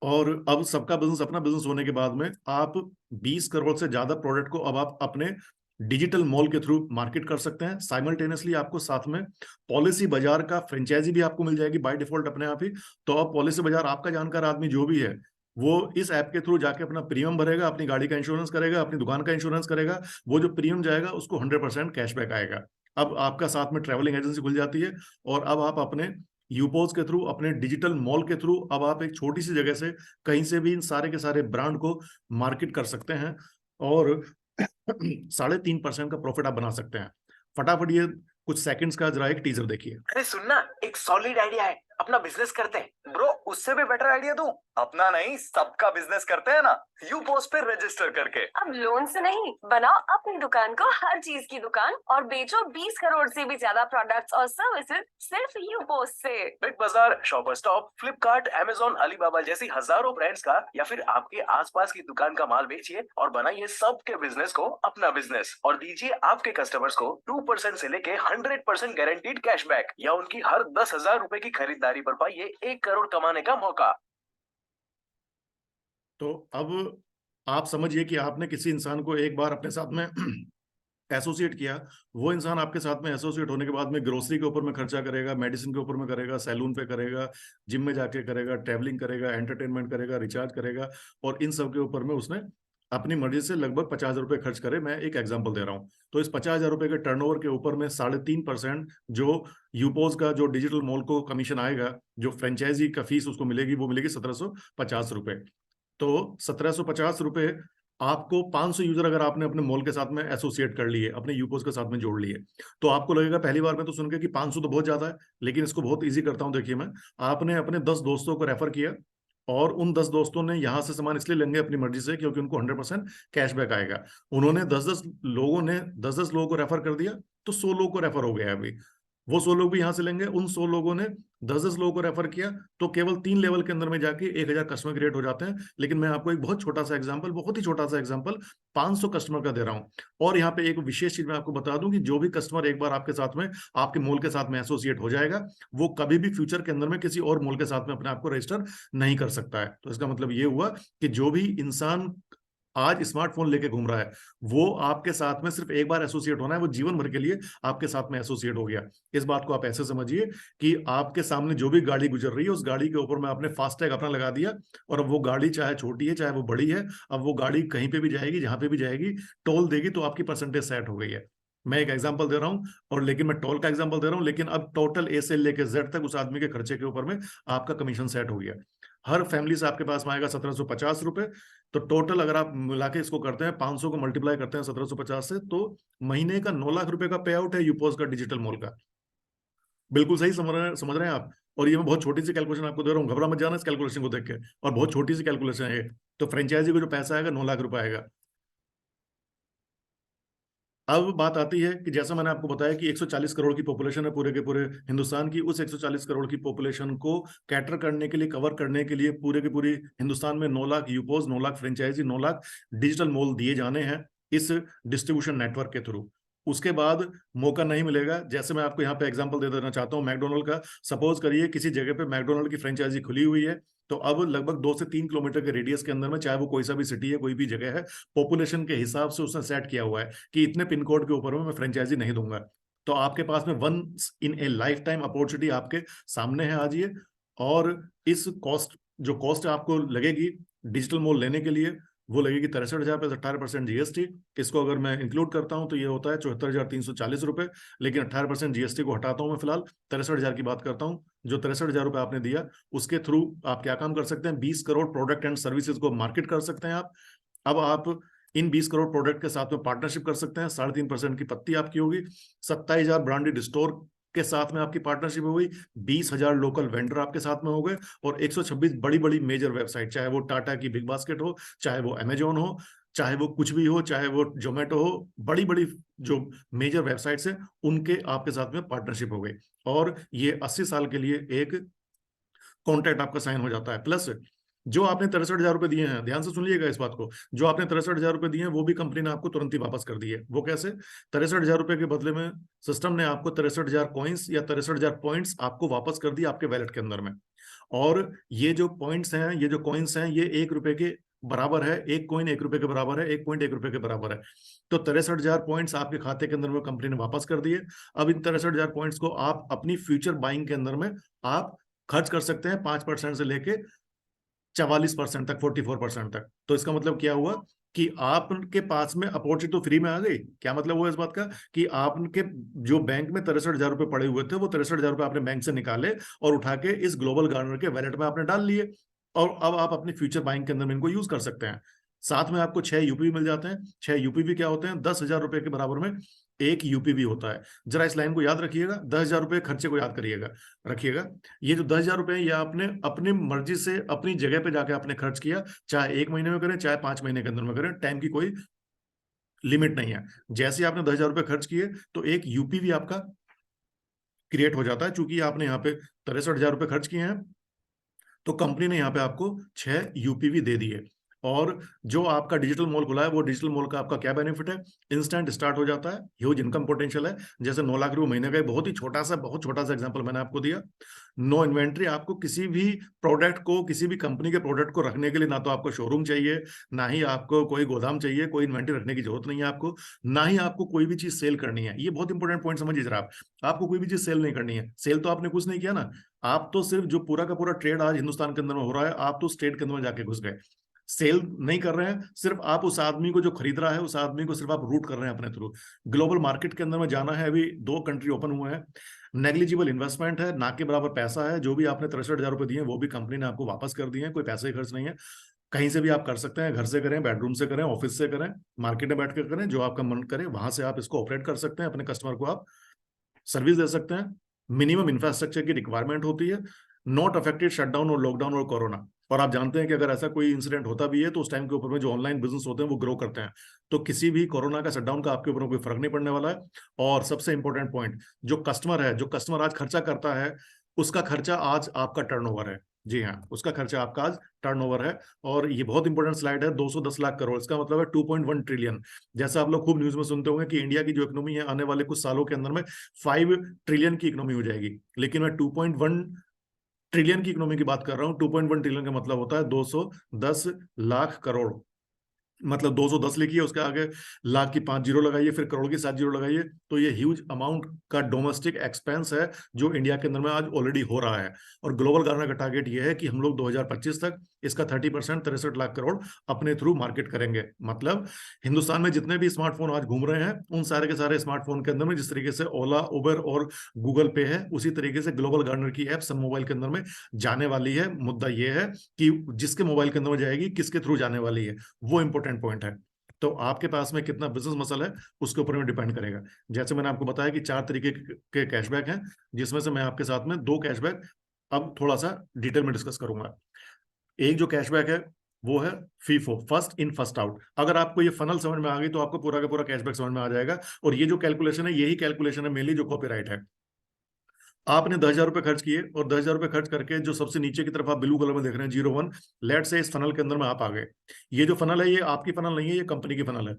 और अब सबका बिजनेस अपना बिजनेस होने के बाद में आप 20 करोड़ से ज्यादा प्रोडक्ट को अब आप अपने डिजिटल मॉल के थ्रू मार्केट कर सकते हैं। साइमल्टेनियसली आपको साथ में पॉलिसी बाजार का फ्रेंचाइजी भी आपको मिल जाएगी बाय डिफॉल्ट अपने आप ही। तो अब पॉलिसी बाजार आपका जानकार आदमी जो भी है वो इस ऐप के थ्रू जाके अपना प्रीमियम भरेगा, अपनी गाड़ी का इंश्योरेंस करेगा, अपनी दुकान का इंश्योरेंस करेगा, वो जो प्रीमियम जाएगा उसको 100% कैशबैक आएगा। अब आपका साथ में ट्रैवलिंग एजेंसी खुल जाती है, और अब आप अपने यूपोज के थ्रू, अपने डिजिटल मॉल के थ्रू अब आप एक छोटी सी जगह से कहीं से भी इन सारे के सारे ब्रांड को मार्केट कर सकते हैं, और 3.5% का प्रॉफिट आप बना सकते हैं। फटाफट ये कुछ सेकंड्स का जरा एक टीजर देखिए। अरे सुनना, एक सॉलिड आइडिया है, अपना बिजनेस करते हैं। ब्रो, उससे भी बेटर आइडिया दूं? अपना नहीं, सबका बिजनेस करते हैं ना, यूपोस्ट पे रजिस्टर करके। अब लोन से नहीं, बनाओ अपनी दुकान को हर चीज की दुकान और बेचो 20 करोड़ से भी ज्यादा प्रोडक्ट्स और सर्विसेज सिर्फ यूपोस्ट से। बिग बाजार, shopper stop, Flipkart, Amazon, Alibaba जैसी हजारों ब्रांड्स का या फिर आपके आसपास की दुकान का माल बेचिए और बनाइए सबके बिजनेस को अपना बिजनेस, और दीजिए आपके कस्टमर्स को 2% से लेके 100% गारंटीड कैशबैक, या उनकी हर 10,000 रुपए की खरीदारी पर पाइए 1 करोड़ कमाने का मौका। तो अब आप समझिए कि आपने किसी इंसान को एक बार अपने साथ में एसोसिएट किया, वो इंसान आपके साथ में एसोसिएट होने के बाद में ग्रोसरी के ऊपर में खर्चा करेगा, मेडिसिन के ऊपर में करेगा, सैलून पे करेगा, जिम में जाके करेगा, ट्रैवलिंग करेगा, एंटरटेनमेंट करेगा, रिचार्ज करेगा, और इन सब के ऊपर में उसने अपनी मर्जी से लगभग 50,000 रुपये खर्च करे। मैं एक एग्जांपल दे रहा हूँ। तो इस 50,000 रुपये के टर्नओवर के ऊपर में 3.5% जो यूपोज का जो डिजिटल मॉल को कमीशन आएगा, जो फ्रेंचाइजी का फीस उसको मिलेगी, वो मिलेगी 1750 रुपये। तो 1750 रुपये आपको 500 यूजर अगर आपने अपने मॉल के साथ में एसोसिएट कर लिए, अपने यूपोज के साथ में जोड़ लिए, तो आपको लगेगा पहली बार में तो सुन के कि 500 तो बहुत ज्यादा है, लेकिन इसको बहुत इजी करता हूं। देखिए, मैं आपने अपने 10 दोस्तों को रेफर किया, और उन 10 दोस्तों ने यहां से सामान इसलिए लेंगे अपनी मर्जी से क्योंकि उनको 100% कैशबैक आएगा। उन्होंने 10-10 लोगों ने 10-10 लोगों को रेफर कर दिया, तो 100 लोगों को रेफर हो गया। अभी वो 100 लोग भी यहां से लेंगे। उन 100 लोगों ने 10-10 लोगों को रेफर किया, तो केवल 3 लेवल के अंदर में जाके 1,000 कस्टमर क्रिएट हो जाते हैं। लेकिन मैं आपको एक बहुत छोटा सा एग्जांपल, बहुत ही छोटा सा एग्जांपल 500 कस्टमर का दे रहा हूं। और यहाँ पे एक विशेष चीज मैं आपको बता दूं कि जो भी कस्टमर एक बार आपके साथ में, आपके मॉल के साथ में एसोसिएट हो जाएगा, वो कभी भी फ्यूचर के अंदर में किसी और मॉल के साथ में अपने आप को रजिस्टर नहीं कर सकता है। तो इसका मतलब ये हुआ कि जो भी इंसान आज स्मार्टफोन लेके घूम रहा है, वो आपके साथ में सिर्फ एक बार एसोसिएट होना है, वो जीवन भर के लिए आपके साथ में एसोसिएट हो गया। इस बात को आप ऐसे समझिए कि आपके सामने जो भी गाड़ी गुजर रही है, उस गाड़ी के ऊपर में आपने फास्टैग अपना लगा दिया, और अब वो गाड़ी चाहे छोटी है चाहे वो बड़ी है, अब वो गाड़ी कहीं पे भी जाएगी, जहां पे भी जाएगी टोल देगी, तो आपकी परसेंटेज सेट हो गई है। मैं एक एग्जांपल दे रहा हूं, और लेकिन मैं टोल का एग्जांपल दे रहा हूं, लेकिन अब टोटल ए से लेके जेड तक उस आदमी के खर्चे के ऊपर में आपका कमीशन सेट हो गया। हर फैमिली से आपके पास में आएगा 1750 रुपए। तो टोटल अगर आप मिला के इसको करते हैं, 500 को मल्टीप्लाई करते हैं 1750 से, तो महीने का 9 लाख रुपए का पे आउट है यूपोज का डिजिटल मॉल का। बिल्कुल सही समझ रहे हैं आप। और ये मैं बहुत छोटी सी कैलकुलेशन आपको दे रहा हूँ, घबरा मत जाना इस कैलकुलेशन को देख के, और बहुत छोटी सी कैलकुलेशन है ये। तो फ्रेंचाइजी को जो पैसा आएगा 9 लाख रुपए आएगा। अब बात आती है कि जैसा मैंने आपको बताया कि 140 करोड़ की पॉपुलेशन है पूरे के पूरे हिंदुस्तान की। उस 140 करोड़ की पॉपुलेशन को कैटर करने के लिए, कवर करने के लिए पूरे के पूरे हिंदुस्तान में 9 लाख यूपोज, 9 lakh franchisee, 9 lakh digital mall दिए जाने हैं इस डिस्ट्रीब्यूशन नेटवर्क के थ्रू। उसके बाद मौका नहीं मिलेगा। जैसे मैं आपको यहाँ पे एग्जांपल दे देना चाहता हूँ मैकडोनल्ड का। सपोज करिए किसी जगह पे मैकडोनल्ड की फ्रेंचाइजी खुली हुई है, तो अब लगभग 2 से 3 किलोमीटर के रेडियस के अंदर में, चाहे वो कोई सा भी सिटी है, कोई भी जगह है, पॉपुलेशन के हिसाब से उसने सेट किया हुआ है कि इतने पिन कोड के ऊपर में मैं फ्रेंचाइजी नहीं दूंगा। तो आपके पास में once in a life time opportunity आपके सामने है आज ये। और इस कॉस्ट, जो कॉस्ट आपको लगेगी डिजिटल मॉल लेने के लिए, वो लगेगी 63,000 प्लस 18% जीएसटी। इसको अगर मैं इंक्लूड करता हूं तो ये होता है 74,340 रुपए। लेकिन 18% जीएसटी को हटाता हूं मैं फिलहाल, 63,000 की बात करता हूं। जो 63,000 रुपए आपने दिया, उसके थ्रू आप क्या काम कर सकते हैं? 20 करोड़ प्रोडक्ट एंड सर्विसेज को मार्केट कर सकते हैं आप। अब आप इन 20 करोड़ प्रोडक्ट के साथ में पार्टनरशिप कर सकते हैं। 3.5% की पत्ती आपकी होगी। 27,000 ब्रांडेड स्टोर के साथ में आपकी पार्टनरशिप हो गई। 20,000 लोकल वेंडर आपके साथ में हो गए, और 126 बड़ी बड़ी मेजर वेबसाइट, चाहे वो टाटा की बिग बास्केट हो, चाहे वो अमेजोन हो, चाहे वो कुछ भी हो, चाहे वो जोमेटो हो, बड़ी बड़ी जो मेजर वेबसाइट्स हैं उनके आपके साथ में पार्टनरशिप हो गई, और ये 80 साल के लिए एक कॉन्ट्रैक्ट आपका साइन हो जाता है। प्लस जो आपने 63,000 रुपए दिए हैं, ध्यान से सुनिएगा इस बात को, जो आपने 63,000 रुपए दिए हैं वो भी कंपनी ने आपको तुरंत ही वापस कर दिए। वो कैसे? 63,000 रुपए के बदले में सिस्टम ने आपको 63,000 कॉइन्स या 63,000 पॉइंट्स आपको वापस कर दिए आपके वैलेट के अंदर में। और ये जो पॉइंट्स हैं, ये जो कॉइन्स हैं, ये 1 रुपए के बराबर है। एक कॉइन 1 रुपए के बराबर है, एक पॉइंट 1 रुपए के बराबर है। तो 63,000 पॉइंट्स आपके खाते के अंदर में कंपनी ने वापस कर दिए। अब इन 63,000 पॉइंट्स को आप अपनी फ्यूचर बाइंग के अंदर में आप खर्च कर सकते हैं 5% से लेके 44% तक, 44% तक। तो इसका मतलब क्या हुआ कि आपके पास में अपॉर्चुनिटी तो फ्री में आ गई। क्या मतलब हुआ इस बात का? कि आपके जो बैंक में 63,000 रुपए पड़े हुए थे, वो 63,000 रुपए आपने बैंक से निकाले और उठा के इस ग्लोबल गार्डनर के वैलेट में आपने डाल लिए, और अब आप अपनी फ्यूचर बाइंग के अंदर में इनको यूज कर सकते हैं। साथ में आपको 6 यूपीवी मिल जाते हैं। 6 यूपीवी क्या होते हैं? 10,000 रुपए के बराबर में एक यूपीवी होता है। जरा इस लाइन को याद रखिएगा, 10,000 रुपए खर्चे को याद करिएगा, रखिएगा। ये जो 10,000 रुपए ये आपने अपनी मर्जी से अपनी जगह पे जाके आपने खर्च किया, चाहे 1 महीने में करें, चाहे 5 महीने के अंदर में करें, टाइम की कोई लिमिट नहीं है। जैसे आपने 10,000 रुपए खर्च किए तो एक यूपीवी आपका क्रिएट हो जाता है। चूंकि आपने यहाँ पे 63,000 रुपए खर्च किए हैं, तो कंपनी ने यहाँ पे आपको 6 यूपीवी दे दिए। और जो आपका डिजिटल मॉल खुला है, वो डिजिटल मॉल का आपका क्या बेनिफिट है? इंस्टेंट स्टार्ट हो जाता है, ह्यूज इनकम पोटेंशियल है। जैसे 9 लाख रुपए महीने का एक बहुत छोटा सा एग्जांपल मैंने आपको दिया। नो इन्वेंट्री, आपको किसी भी प्रोडक्ट को, किसी भी कंपनी के प्रोडक्ट को रखने के लिए ना तो आपको शोरूम चाहिए, ना ही आपको कोई गोदाम चाहिए, कोई इन्वेंट्री रखने की जरूरत नहीं है आपको, ना ही आपको कोई भी चीज सेल करनी है। ये बहुत इंपॉर्टेंट पॉइंट समझिए जरा आप। आपको कोई भी चीज सेल नहीं करनी है। सेल तो आपने कुछ नहीं किया ना, आप तो सिर्फ जो पूरा का पूरा ट्रेड आज हिंदुस्तान के अंदर में हो रहा है, आप तो स्टेट के अंदर में जाके घुस गए। सेल नहीं कर रहे हैं, सिर्फ आप उस आदमी को जो खरीद रहा है, उस आदमी को सिर्फ आप रूट कर रहे हैं अपने थ्रू। ग्लोबल मार्केट के अंदर में जाना है, अभी 2 कंट्री ओपन हुए हैं। नेग्लिजिबल इन्वेस्टमेंट है, ना के बराबर पैसा है। जो भी आपने 63,000 रुपए दिए वो भी कंपनी ने आपको वापस कर दिए हैं, कोई पैसे खर्च नहीं है। कहीं से भी आप कर सकते हैं, घर से करें, बेडरूम से करें, ऑफिस से करें, मार्केट में बैठ कर करें, जो आपका मन करे वहां से आप इसको ऑपरेट कर सकते हैं। अपने कस्टमर को आप सर्विस दे सकते हैं। मिनिमम इंफ्रास्ट्रक्चर की रिक्वायरमेंट होती है, नॉट अफेक्टेड शटडाउन और लॉकडाउन और कोरोना। और आप जानते हैं कि अगर ऐसा कोई इंसिडेंट होता भी है तो उस टाइम के ऊपर में जो ऑनलाइन बिजनेस होते हैं वो ग्रो करते हैं। तो किसी भी कोरोना का शटडाउन का आपके ऊपर कोई फर्क नहीं पड़ने वाला है। और सबसे इंपॉर्टेंट पॉइंट, जो कस्टमर आज खर्चा करता है, उसका खर्चा आज आपका टर्नओवर है। जी हाँ, उसका खर्चा आपका आज टर्नओवर है। और ये बहुत इंपॉर्टेंट स्लाइड है, 210 लाख करोड़, इसका मतलब है 2.1 ट्रिलियन। जैसा आप लोग खूब न्यूज में सुनते होंगे कि इंडिया की जो इकोनॉमी है आने वाले कुछ सालों के अंदर में 5 ट्रिलियन की इकोनॉमी हो जाएगी, लेकिन मैं 2.1 ट्रिलियन की इकोनॉमी की बात कर रहा हूं। 2.1 ट्रिलियन का मतलब होता है 210 लाख करोड़। मतलब 210 लिखिए, उसके आगे लाख की 5 जीरो लगाइए, फिर करोड़ की 7 जीरो लगाइए। तो ये ह्यूज अमाउंट का डोमेस्टिक एक्सपेंस है जो इंडिया के अंदर में आज ऑलरेडी हो रहा है। और ग्लोबल गार्डनर का टारगेट ये है कि हम लोग 2025 तक इसका 30%, 63 लाख करोड़ अपने थ्रू मार्केट करेंगे। मतलब हिंदुस्तान में जितने भी स्मार्टफोन आज घूम रहे हैं, उन सारे के सारे स्मार्टफोन के अंदर में जिस तरीके से ओला, उबर और गूगल पे है, उसी तरीके से ग्लोबल गार्डनर की ऐप सब मोबाइल के अंदर में जाने वाली है। मुद्दा ये है कि जिसके मोबाइल के अंदर में जाएगी, किसके थ्रू जाने वाली है, वो इंपॉर्टेंट पॉइंट है। तो आपके पास में कितना बिजनेस मसल है उसके ऊपर में डिपेंड करेगा। जैसे मैंने आपको बताया कि 4 तरीके के कैशबैक हैं, जिसमें से मैं आपके साथ में 2 कैशबैक अब थोड़ा सा डिटेल में डिस्कस करूंगा। एक जो कैशबैक है वो है FIFO, first in first out. अगर आपको ये फनल समझ में आ गई तो आपको पूरा का पूरा कैशबैक समझ में आ जाएगा। और ये जो कैलकुलेशन है, यही कैलकुलेशन है मेनली जो कॉपीराइट है। आपने 10,000 रुपए खर्च किए, और 10,000 रुपए खर्च करके जो सबसे नीचे की तरफ आप ब्लू कलर में देख रहे हैं 01, लेट से इस फनल के अंदर में आप आ गए। ये जो फनल है ये आपकी फनल नहीं है, ये कंपनी की फनल है।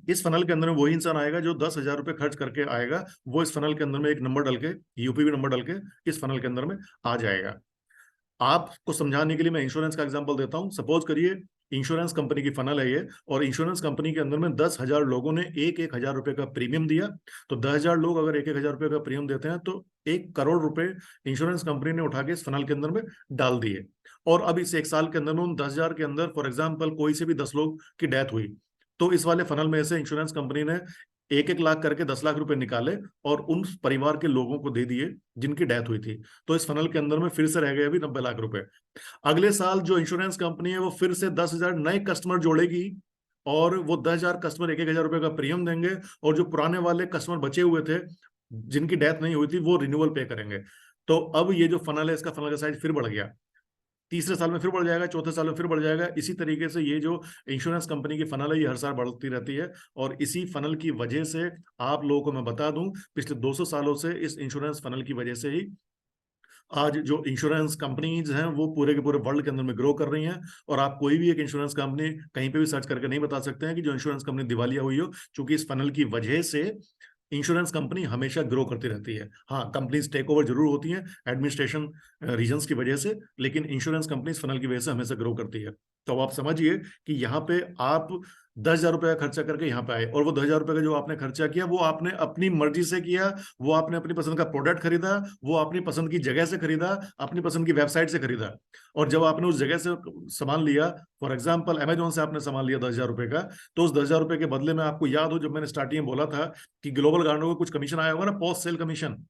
इस फनल के अंदर में वही इंसान आएगा जो 10,000 रुपए खर्च करके आएगा। वो इस फनल के अंदर में एक नंबर डाल के, यूपीवी नंबर डाल के इस फनल के अंदर में आ जाएगा। आपको समझाने के लिए मैं इंश्योरेंस का एग्जांपल देता हूं। सपोज करिए इंश्योरेंस कंपनी की फनल है ये, और इंश्योरेंस कंपनी के अंदर में 10,000 लोगों ने 1,000 रुपए का प्रीमियम दिया। तो 10,000 लोग अगर 1,000 रुपए का प्रीमियम देते हैं तो 1 करोड़ रुपए इंश्योरेंस कंपनी ने उठा के इस फनल के अंदर में डाल दिए। और अब इस 1 साल के अंदर में उन 10,000 के अंदर फॉर एग्जाम्पल कोई से भी 10 लोग की डेथ हुई, तो इस वाले फनल में से इंश्योरेंस कंपनी ने 1-1 लाख करके 10 लाख रुपए निकाले और उन परिवार के लोगों को दे दिए जिनकी डेथ हुई थी। तो इस फनल के अंदर में फिर से रह गए अभी 90 लाख रुपए। अगले साल जो इंश्योरेंस कंपनी है वो फिर से 10,000 नए कस्टमर जोड़ेगी, और वो 10,000 कस्टमर 1,000 रुपए का प्रीमियम देंगे। और जो पुराने वाले कस्टमर बचे हुए थे जिनकी डेथ नहीं हुई थी, वो रिन्यूअल पे करेंगे। तो अब ये जो फनल है, इसका फनल का साइज फिर बढ़ गया। तीसरे साल में फिर बढ़ जाएगा, चौथे साल में फिर बढ़ जाएगा। इसी तरीके से ये जो इंश्योरेंस कंपनी की फनल है ये हर साल बढ़ती रहती है, और इसी फनल की वजह से आप लोगों को मैं बता दूं, पिछले 200 सालों से इस इंश्योरेंस फनल की वजह से ही आज जो इंश्योरेंस कंपनीज हैं वो पूरे के पूरे वर्ल्ड के अंदर में ग्रो कर रही हैं। और आप कोई भी एक इंश्योरेंस कंपनी कहीं पे भी सर्च करके नहीं बता सकते हैं कि जो इंश्योरेंस कंपनी दिवालिया हुई हो, क्योंकि इस फनल की वजह से इंश्योरेंस कंपनी हमेशा ग्रो करती रहती है। हाँ, कंपनीज टेक ओवर जरूर होती हैं एडमिनिस्ट्रेशन रीजंस की वजह से, लेकिन इंश्योरेंस कंपनीज फनल की वजह से हमेशा ग्रो करती है। तो अब आप समझिए कि यहाँ पे आप 10,000 रुपए का खर्चा करके यहाँ पे आए, और वो 10,000 रुपए का जो आपने खर्चा किया वो आपने अपनी मर्जी से किया, वो आपने अपनी पसंद का प्रोडक्ट खरीदा, वो अपनी पसंद की जगह से खरीदा, अपनी पसंद की वेबसाइट से खरीदा। और जब आपने उस जगह से सामान लिया, फॉर एग्जाम्पल अमेजोन से आपने सामान लिया 10,000 रुपए का, तो उस 10,000 रुपए के बदले में आपको याद हो जब मैंने स्टार्टिंग में बोला था कि ग्लोबल गार्डनर को कुछ कमीशन आया होगा ना, पोस्ट सेल कमीशन,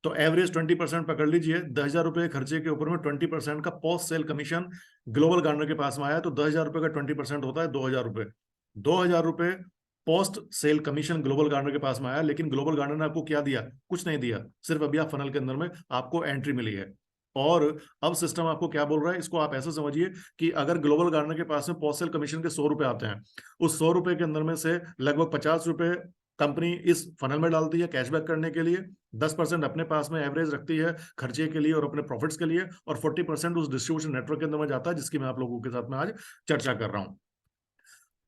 तो एवरेज 20% पकड़ लीजिए। 10,000 रुपए खर्चे के ऊपर में 20% का post sale commission global gardener के पास में आया, तो 10,000 रुपए का 20% होता है 2,000 रुपए। 2,000 रुपए post sale commission global gardener के पास में आया, लेकिन ग्लोबल गार्डनर ने आपको क्या दिया? कुछ नहीं दिया, सिर्फ अभी आप फनल के अंदर में आपको एंट्री मिली है। और अब सिस्टम आपको क्या बोल रहा है, इसको आप ऐसा समझिए कि अगर ग्लोबल गार्डनर के पास में पोस्ट सेल कमीशन के 100 रुपए आते हैं, उस 100 रुपए के अंदर में से लगभग 50 रुपए कंपनी इस फनल में डालती है कैशबैक करने के लिए, 10% अपने पास में एवरेज रखती है खर्चे के लिए और अपने प्रॉफिट्स के लिए, और 40% उस डिस्ट्रीब्यूशन नेटवर्क के अंदर में जाता है, जिसकी मैं आप लोगों के साथ में आज चर्चा कर रहा हूं।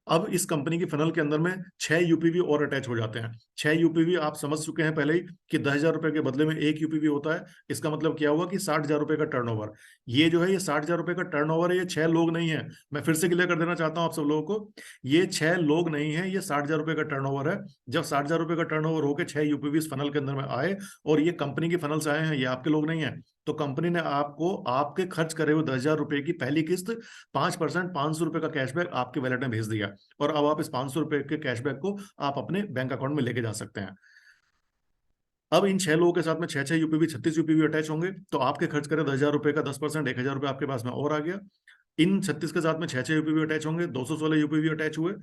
अब इस कंपनी की फनल के अंदर में 6 यूपीवी और अटैच हो जाते हैं। 6 यूपीवी आप समझ चुके हैं पहले ही कि 10,000 रुपए के बदले में 1 यूपीवी होता है। इसका मतलब क्या हुआ कि 60,000 रुपए का टर्नओवर। ये जो है ये 60,000 रुपए का टर्नओवर है, ये 6 लोग नहीं है। मैं फिर से क्लियर कर देना चाहता हूं आप सब लोगों को, ये 6 लोग नहीं है, ये 60,000 रुपए का टर्नओवर है। जब 60,000 रुपए का टर्नओवर होकर 6 यूपीवी इस फनल के अंदर में आए, और ये कंपनी की फनल से आए हैं, ये आपके लोग नहीं है, तो कंपनी ने आपको आपके खर्च करे हुए 10,000 रुपए की पहली किस्त 5% 500 रुपए का कैशबैक आपके वैलेट में भेज दिया, और अब आप इस 500 रुपए के कैशबैक को आप अपने बैंक अकाउंट में लेके जा सकते हैं। अब इन 6 लोगों के साथ में 6 यूपीवी 36 यूपीवी अटैच होंगे, तो आपके खर्च करे 10,000 रुपए का 10% 1,000 रुपए आपके पास में और आ गया। इन 36 के साथ में 6 यूपीवी अटैच होंगे, 216 यूपीवी अटैच हुए।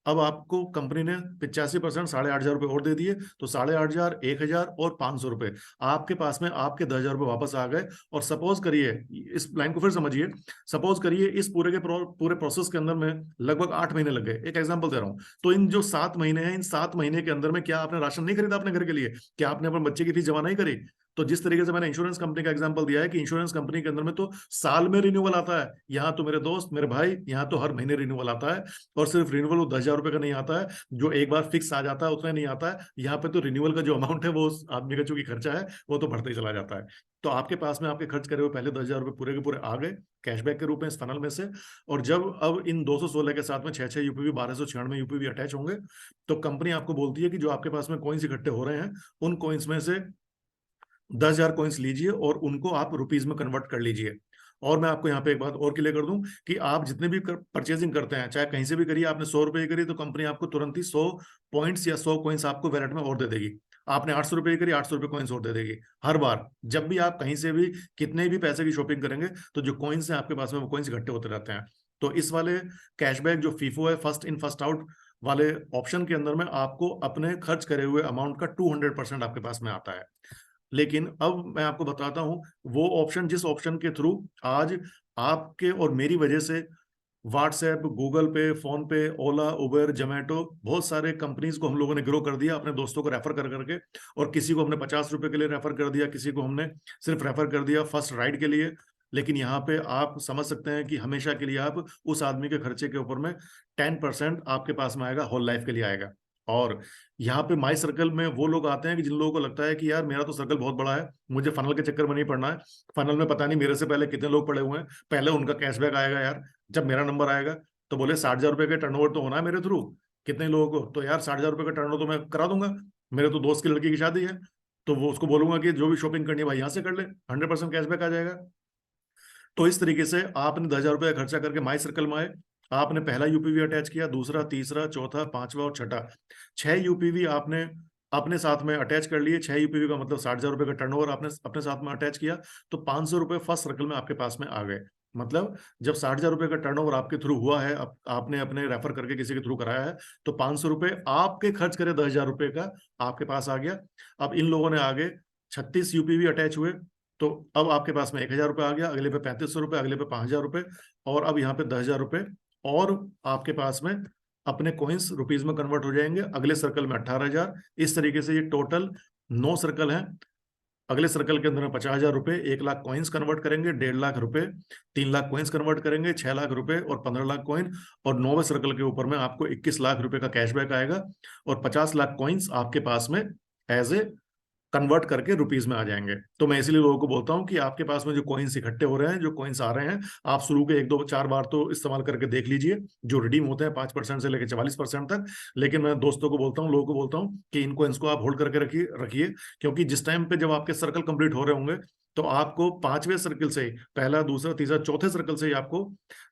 अब आपको कंपनी ने 85% 8,500 रुपए और दे दिए, तो 8,500, 1,000 और 500 रुपए आपके पास में आपके 10,000 रुपए वापस आ गए। और सपोज करिए, इस लाइन को फिर समझिए, सपोज करिए इस पूरे प्रोसेस के अंदर में लगभग 8 महीने लग गए, एक एग्जांपल दे रहा हूं। तो इन जो 7 महीने हैं, इन 7 महीने के अंदर में क्या आपने राशन नहीं खरीदा अपने घर के लिए? क्या आपने अपने बच्चे की फीस जमा नहीं करी? तो जिस तरीके से मैंने इंश्योरेंस कंपनी का एग्जांपल दिया है कि इंश्योरेंस कंपनी के अंदर में तो साल में रिन्यूअल आता है, यहाँ तो मेरे दोस्त मेरे भाई यहाँ तो हर महीने रिन्यूअल आता है। और सिर्फ रिन्यूअल वो 10,000 रुपए का नहीं आता है, जो एक बार फिक्स आ जाता है उतना नहीं आता है। यहाँ पे तो रिन्यूअल का जो अमाउंट है वो उस आदमी का चूंकि खर्चा है वो तो बढ़ता ही चला जाता है। तो आपके पास में आपके खर्च करे हुए पहले 10,000 रुपए पूरे के पूरे आ गए कैशबैक के रूप में इस फनल में से। और जब अब इन 216 के साथ में 6 यूपीवी 1296 यूपीवी अटैच होंगे, तो कंपनी आपको बोलती है कि जो आपके पास में कॉइन्स इकट्ठे हो रहे हैं, उन कॉइन्स में से 10,000 कॉइन्स लीजिए और उनको आप रुपीज में कन्वर्ट कर लीजिए। और मैं आपको यहाँ पे एक बात और क्लियर कर दूं कि आप जितने भी परचेजिंग करते हैं, चाहे कहीं से भी करिए, आपने 100 रुपए करी तो कंपनी आपको तुरंत ही 100 पॉइंट्स या 100 कॉइन्स आपको वैलेट में और दे देगी। आपने 800 रुपए करी, 800 रुपए कॉइन्स और दे देगी हर बार। जब भी आप कहीं से भी कितने भी पैसे की शॉपिंग करेंगे, तो जो कॉइन्स हैं आपके पास में वो कॉइन्स इकट्ठे होते रहते हैं। तो इस वाले कैशबैक जो फीफो है, फर्स्ट इन फर्स्ट आउट वाले ऑप्शन के अंदर में आपको अपने खर्च करे हुए अमाउंट का 200% आपके पास में आता है। लेकिन अब मैं आपको बताता हूं वो ऑप्शन, जिस ऑप्शन के थ्रू आज आपके और मेरी वजह से व्हाट्सएप, गूगल पे, फोन पे, ओला, उबर, जोमेटो, बहुत सारे कंपनीज को हम लोगों ने ग्रो कर दिया अपने दोस्तों को रेफर कर करके। और किसी को हमने 50 रुपए के लिए रेफर कर दिया, किसी को हमने सिर्फ रेफर कर दिया फर्स्ट राइड के लिए। लेकिन यहाँ पे आप समझ सकते हैं कि हमेशा के लिए आप उस आदमी के खर्चे के ऊपर में 10% आपके पास में आएगा, होल लाइफ के लिए आएगा। और यहाँ पे माई सर्कल में वो लोग आते हैं कि जिन लोगों को लगता है कि यार मेरा तो सर्कल बहुत बड़ा है, मुझे फनल के चक्कर में नहीं पड़ना है, फनल में पता नहीं मेरे से पहले कितने लोग पड़े हुए हैं, पहले उनका कैशबैक आएगा यार, जब मेरा नंबर आएगा। तो बोले 60,000 रुपए का टर्नओवर तो होना है मेरे थ्रू, कितने लोगों को, तो यार 60,000 रुपए का टर्नओवर तो मैं करा दूंगा, मेरे तो दोस्त की लड़की की शादी है, तो वो उसको बोलूंगा कि जो भी शॉपिंग करनी है भाई यहाँ से कर ले, 100% कैशबैक आ जाएगा। तो इस तरीके से आपने 10,000 रुपए का खर्चा करके माई सर्कल में आए, आपने पहला यूपीवी अटैच किया, दूसरा, तीसरा, चौथा, पांचवा और छठा, 6 यूपीवी आपने अपने साथ में अटैच कर लिए। 6 यूपीवी का मतलब 60,000 रुपए का टर्नओवर आपने अपने साथ में अटैच किया, तो 500 रुपए फर्स्ट सर्कल में आपके पास में आ गए। मतलब जब 60,000 रुपए का टर्नओवर आपके थ्रू हुआ है, आपने अपने रेफर करके किसी के थ्रू कराया है, तो 500 रुपए आपके खर्च करे 10,000 रुपए का आपके पास आ गया। अब इन लोगों ने आगे 36 यूपीवी अटैच हुए, तो अब आपके पास में 1,000 रुपये आ गया, अगले पे 3,500 रुपये, अगले पे 5,000 रुपये, और अब यहाँ पे 10,000 रुपये, और आपके पास में अपने कॉइन्स रुपीज में कन्वर्ट हो जाएंगे। अगले सर्कल में 18,000। इस तरीके से ये टोटल 9 सर्कल हैं। अगले सर्कल के अंदर में 50,000 रुपये, 1,00,000 कॉइन्स कन्वर्ट करेंगे, 1.5 लाख रुपए, 3 लाख कॉइन्स कन्वर्ट करेंगे, 6 लाख रुपए और 15 लाख कॉइन, और 9वें सर्कल के ऊपर में आपको 21 लाख रुपए का कैशबैक आएगा, और 50 लाख कॉइन्स आपके पास में एज ए कन्वर्ट करके रुपीज में आ जाएंगे। तो मैं इसलिए लोगों को बोलता हूं कि आपके पास में जो कॉइन्स इकट्ठे हो रहे हैं, जो कॉइन्स आ रहे हैं, आप शुरू के 1, 2, 4 बार तो इस्तेमाल करके देख लीजिए, जो रिडीम होते हैं 5% से लेकर 44% तक। लेकिन मैं दोस्तों को बोलता हूं, लोगों को बोलता हूं कि इन कॉइन्स को आप होल्ड करके रखिए, क्योंकि जिस टाइम पे जब आपके सर्कल कंप्लीट हो रहे होंगे, तो आपको 5वें सर्कल से, पहला, दूसरा, तीसरा, चौथे सर्कल से ही आपको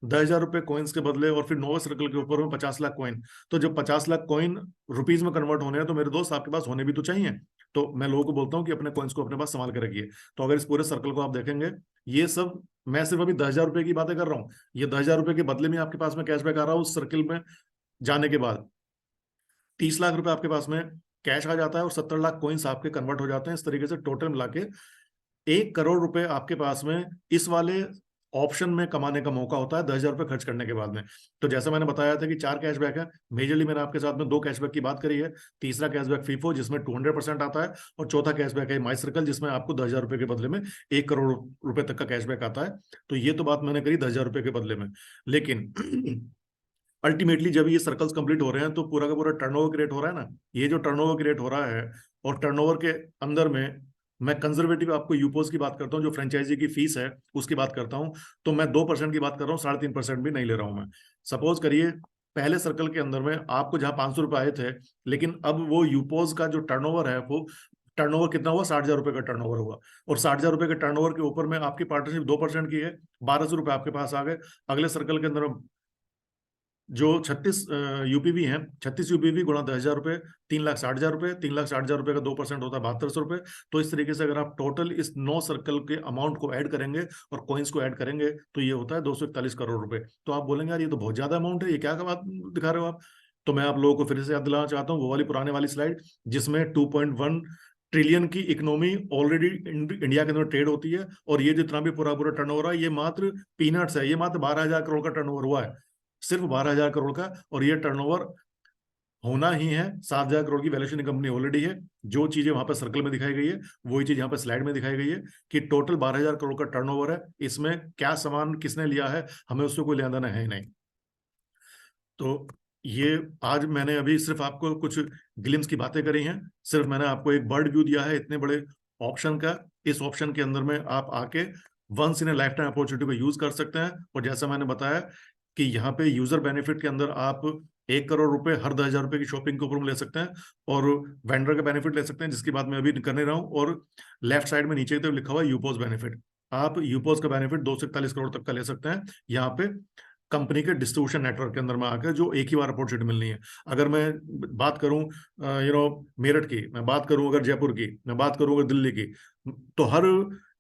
10,000 रुपये कॉइन्स के बदले, और फिर 9वें सर्कल के ऊपर में 50 लाख कॉइन। तो जब 50 लाख कॉइन रुपीज में कन्वर्ट होने हैं, तो मेरे दोस्त आपके पास होने भी तो चाहिए। तो मैं लोगों को बोलता हूँ कि अपने कॉइन्स को अपने पास संभाल के रखिए। तो अगर इस पूरे सर्कल को आप देखेंगे, ये सब मैं सिर्फ अभी 10,000 रुपये की बातें कर रहा हूँ। ये 10,000 रुपये के बदले में आपके पास में कैशबैक आ रहा है उस सर्कल में जाने के बाद। 30 लाख रुपए आपके पास में कैश आ जाता है, और 70 लाख कॉइन्स आपके कन्वर्ट हो जाते हैं। इस तरीके से टोटल मिला के 1 करोड़ रुपए आपके पास में इस वाले ऑप्शन में कमाने का मौका होता है 10,000 रुपये खर्च करने के बाद में। तो जैसा मैंने बताया था कि 4 कैशबैक है, मेजरली मैंने आपके साथ में 2 कैशबैक की बात करी है। तीसरा कैशबैक फीफो, जिसमें 200% आता है, और चौथा कैशबैक है माई सर्कल, जिसमें आपको 10,000 रुपये के बदले में 1 करोड़ रुपए तक का कैशबैक आता है। तो ये तो बात मैंने करी 10,000 रुपये के बदले में। लेकिन अल्टीमेटली जब ये सर्कल्स कंप्लीट हो रहे हैं, तो पूरा का पूरा टर्नओवर क्रिएट हो रहा है ना। ये जो टर्नओवर क्रिएट हो रहा है, और टर्नओवर के अंदर में मैं कंजर्वेटिव आपको यूपोज की बात करता हूँ, जो फ्रेंचाइजी की फीस है उसकी बात करता हूँ, तो मैं 2% की बात कर रहा हूँ, 3.5% भी नहीं ले रहा हूँ मैं। सपोज करिए पहले सर्कल के अंदर में आपको जहां 500 रुपए आए थे, लेकिन अब वो यूपोज का जो टर्नओवर है, वो टर्नओवर कितना हुआ, 60,000 रुपए का टर्नओवर हुआ, और 60,000 रुपए के टर्नओवर के ऊपर में आपकी पार्टनरशिप 2% की है, 1,200 रुपए आपके पास आ गए। अगले सर्कल के अंदर जो 36 यूपीवी हैं, 36 यूपीवी गुणा 10,000 रुपये, 3,60,000 रुपये, 3,60,000 रुपये का 2% होता है 7200 रुपये। तो इस तरीके से अगर आप टोटल इस 9 सर्कल के अमाउंट को ऐड करेंगे और कॉइन्स को ऐड करेंगे, तो ये होता है 241 करोड़ रुपए। तो आप बोलेंगे यार ये तो बहुत ज्यादा अमाउंट है, ये क्या बात दिखा रहे हो आप। तो मैं आप लोगों को फिर से याद दिलाना चाहता हूँ वो वाली पुराने वाली स्लाइड, जिसमें 2.1 ट्रिलियन की इकोनॉमी ऑलरेडी इंडिया के अंदर ट्रेड होती है, और ये जितना भी पूरा पूरा टर्नओवर है, ये मात्र पीनट्स है। ये मात्र 12,000 करोड़ का टर्नओवर हुआ है, सिर्फ 12,000 करोड़ का, और ये टर्नओवर होना ही है। 7,000 करोड़ की वैल्यूएशन कंपनी ऑलरेडी है। जो चीजें वहां पर सर्कल में दिखाई गई है, वही चीज यहाँ पर स्लाइड में दिखाई गई है, कि टोटल 12,000 करोड़ का टर्नओवर है। इसमें क्या सामान किसने लिया है, हमें उससे कोई लेना देना है ही नहीं। तो ये आज मैंने अभी सिर्फ आपको कुछ ग्लिम्स की बातें करी हैं, सिर्फ मैंने आपको एक बर्ड व्यू दिया है इतने बड़े ऑप्शन का। इस ऑप्शन के अंदर में आप आके once in a life time opportunity को यूज कर सकते हैं। और जैसा मैंने बताया कि यहाँ पे यूजर बेनिफिट के अंदर आप 1 करोड़ रुपए हर 10,000 रुपए की शॉपिंग के ऊपर ले सकते हैं, और वेंडर का बेनिफिट ले सकते हैं, जिसकी बात मैं अभी करने रहा हूँ। और लेफ्ट साइड में नीचे की तरफ लिखा हुआ है यूपोज बेनिफिट। आप यूपोज का बेनिफिट 241 करोड़ तक का ले सकते हैं यहाँ पे कंपनी के डिस्ट्रीब्यूशन नेटवर्क के अंदर में आकर, जो एक ही बार अपॉर्चुनिटी मिलनी है। अगर मैं बात करूं मेरठ की, मैं बात करूं अगर जयपुर की, मैं बात करूं अगर दिल्ली की, तो हर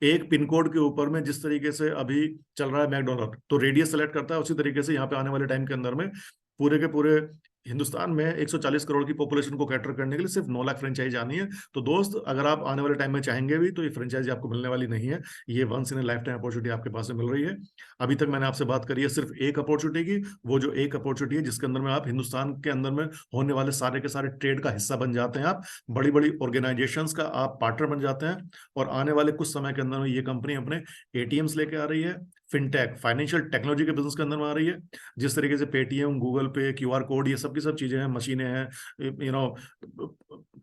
एक पिन कोड के ऊपर में जिस तरीके से अभी चल रहा है मैकडोनल्ड, तो रेडियस सेलेक्ट करता है, उसी तरीके से यहाँ पे आने वाले टाइम के अंदर में पूरे के पूरे हिंदुस्तान में 140 करोड़ की पॉपुलेशन को कैटर करने के लिए सिर्फ 9 लाख फ्रेंचाइज आनी है। तो दोस्त, अगर आप आने वाले टाइम में चाहेंगे भी, तो ये फ्रेंचाइजी आपको मिलने वाली नहीं है। ये once in a life time opportunity आपके पास से मिल रही है। अभी तक मैंने आपसे बात करी है सिर्फ एक अपॉर्चुनिटी की, वो जो एक अपॉर्चुनिटी है जिसके अंदर में आप हिंदुस्तान के अंदर में होने वाले सारे के सारे ट्रेड का हिस्सा बन जाते हैं, आप बड़ी बड़ी ऑर्गेनाइजेशंस का आप पार्टनर बन जाते हैं। और आने वाले कुछ समय के अंदर में ये कंपनी अपने एटीएम्स लेके आ रही है, फिनटेक फाइनेंशियल टेक्नोलॉजी के बिजनेस के अंदर में आ रही है। जिस तरीके से पेटीएम, गूगल पे, क्यूआर कोड, ये सब की सब चीजें हैं, मशीनें हैं,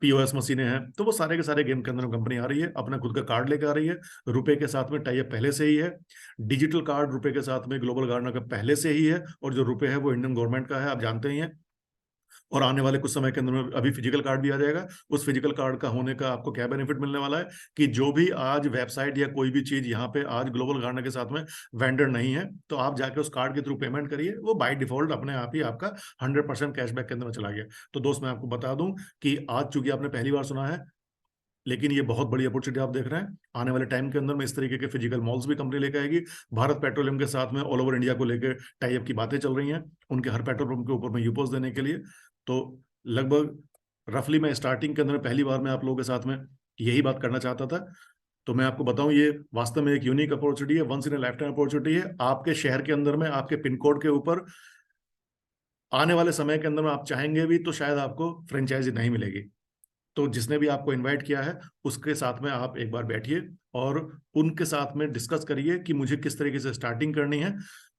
पीओएस मशीनें हैं, तो वो सारे के सारे गेम के अंदर कंपनी आ रही है, अपना खुद का कार्ड लेकर आ रही है। रुपए के साथ में टाई अप पहले से ही है, डिजिटल कार्ड रुपए के साथ में ग्लोबल गार्डनर का पहले से ही है, और जो रुपए है वो इंडियन गवर्नमेंट का है, आप जानते ही हैं। और आने वाले कुछ समय के अंदर में अभी फिजिकल कार्ड भी आ जाएगा। उस फिजिकल कार्ड का होने का आपको क्या बेनिफिट मिलने वाला है, कि जो भी आज वेबसाइट या कोई भी चीज यहाँ पे आज ग्लोबल गार्डनर के साथ में वेंडर नहीं है, तो आप जाके उस कार्ड के थ्रू पेमेंट करिए, वो बाय डिफॉल्ट अपने आप ही आपका 100% कैशबैक के अंदर में चला गया। तो दोस्त, मैं आपको बता दूं कि आज चूंकि आपने पहली बार सुना है, लेकिन ये बहुत बड़ी अपॉर्चुनिटी आप देख रहे हैं। आने वाले टाइम के अंदर में इस तरीके के फिजिकल मॉल्स भी कंपनी लेकर आएगी। भारत पेट्रोलियम के साथ में ऑल ओवर इंडिया को लेकर टाई अप की बातें चल रही हैं, उनके हर पेट्रोल पंप के ऊपर में यूपोज देने के लिए। तो लगभग रफली मैं स्टार्टिंग के अंदर पहली बार मैं आप लोगों के साथ में यही बात करना चाहता था। तो मैं आपको बताऊं, ये वास्तव में एक यूनिक अपॉर्चुनिटी है, once in a life time opportunity है। आपके शहर के अंदर में, आपके पिन कोड के ऊपर आने वाले समय के अंदर में आप चाहेंगे भी तो शायद आपको फ्रेंचाइजी नहीं मिलेगी। तो जिसने भी आपको इनवाइट किया है उसके साथ में आप एक बार बैठिए और उनके साथ में डिस्कस करिए कि मुझे किस तरीके से स्टार्टिंग करनी है।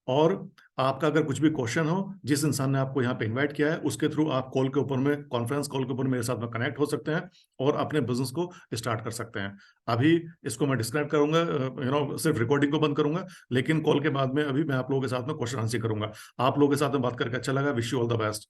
और आपका अगर कुछ भी क्वेश्चन हो, जिस इंसान ने आपको यहाँ पे इनवाइट किया है उसके थ्रू आप कॉल के ऊपर में, कॉन्फ्रेंस कॉल के ऊपर मेरे साथ में कनेक्ट हो सकते हैं और अपने बिजनेस को स्टार्ट कर सकते हैं। अभी इसको मैं डिस्कनेक्ट करूंगा, सिर्फ रिकॉर्डिंग को बंद करूंगा, लेकिन कॉल के बाद में अभी मैं आप लोगों के साथ में क्वेश्चन आंसर करूंगा। आप लोगों के साथ में बात करके अच्छा लगा। Wish you all the best.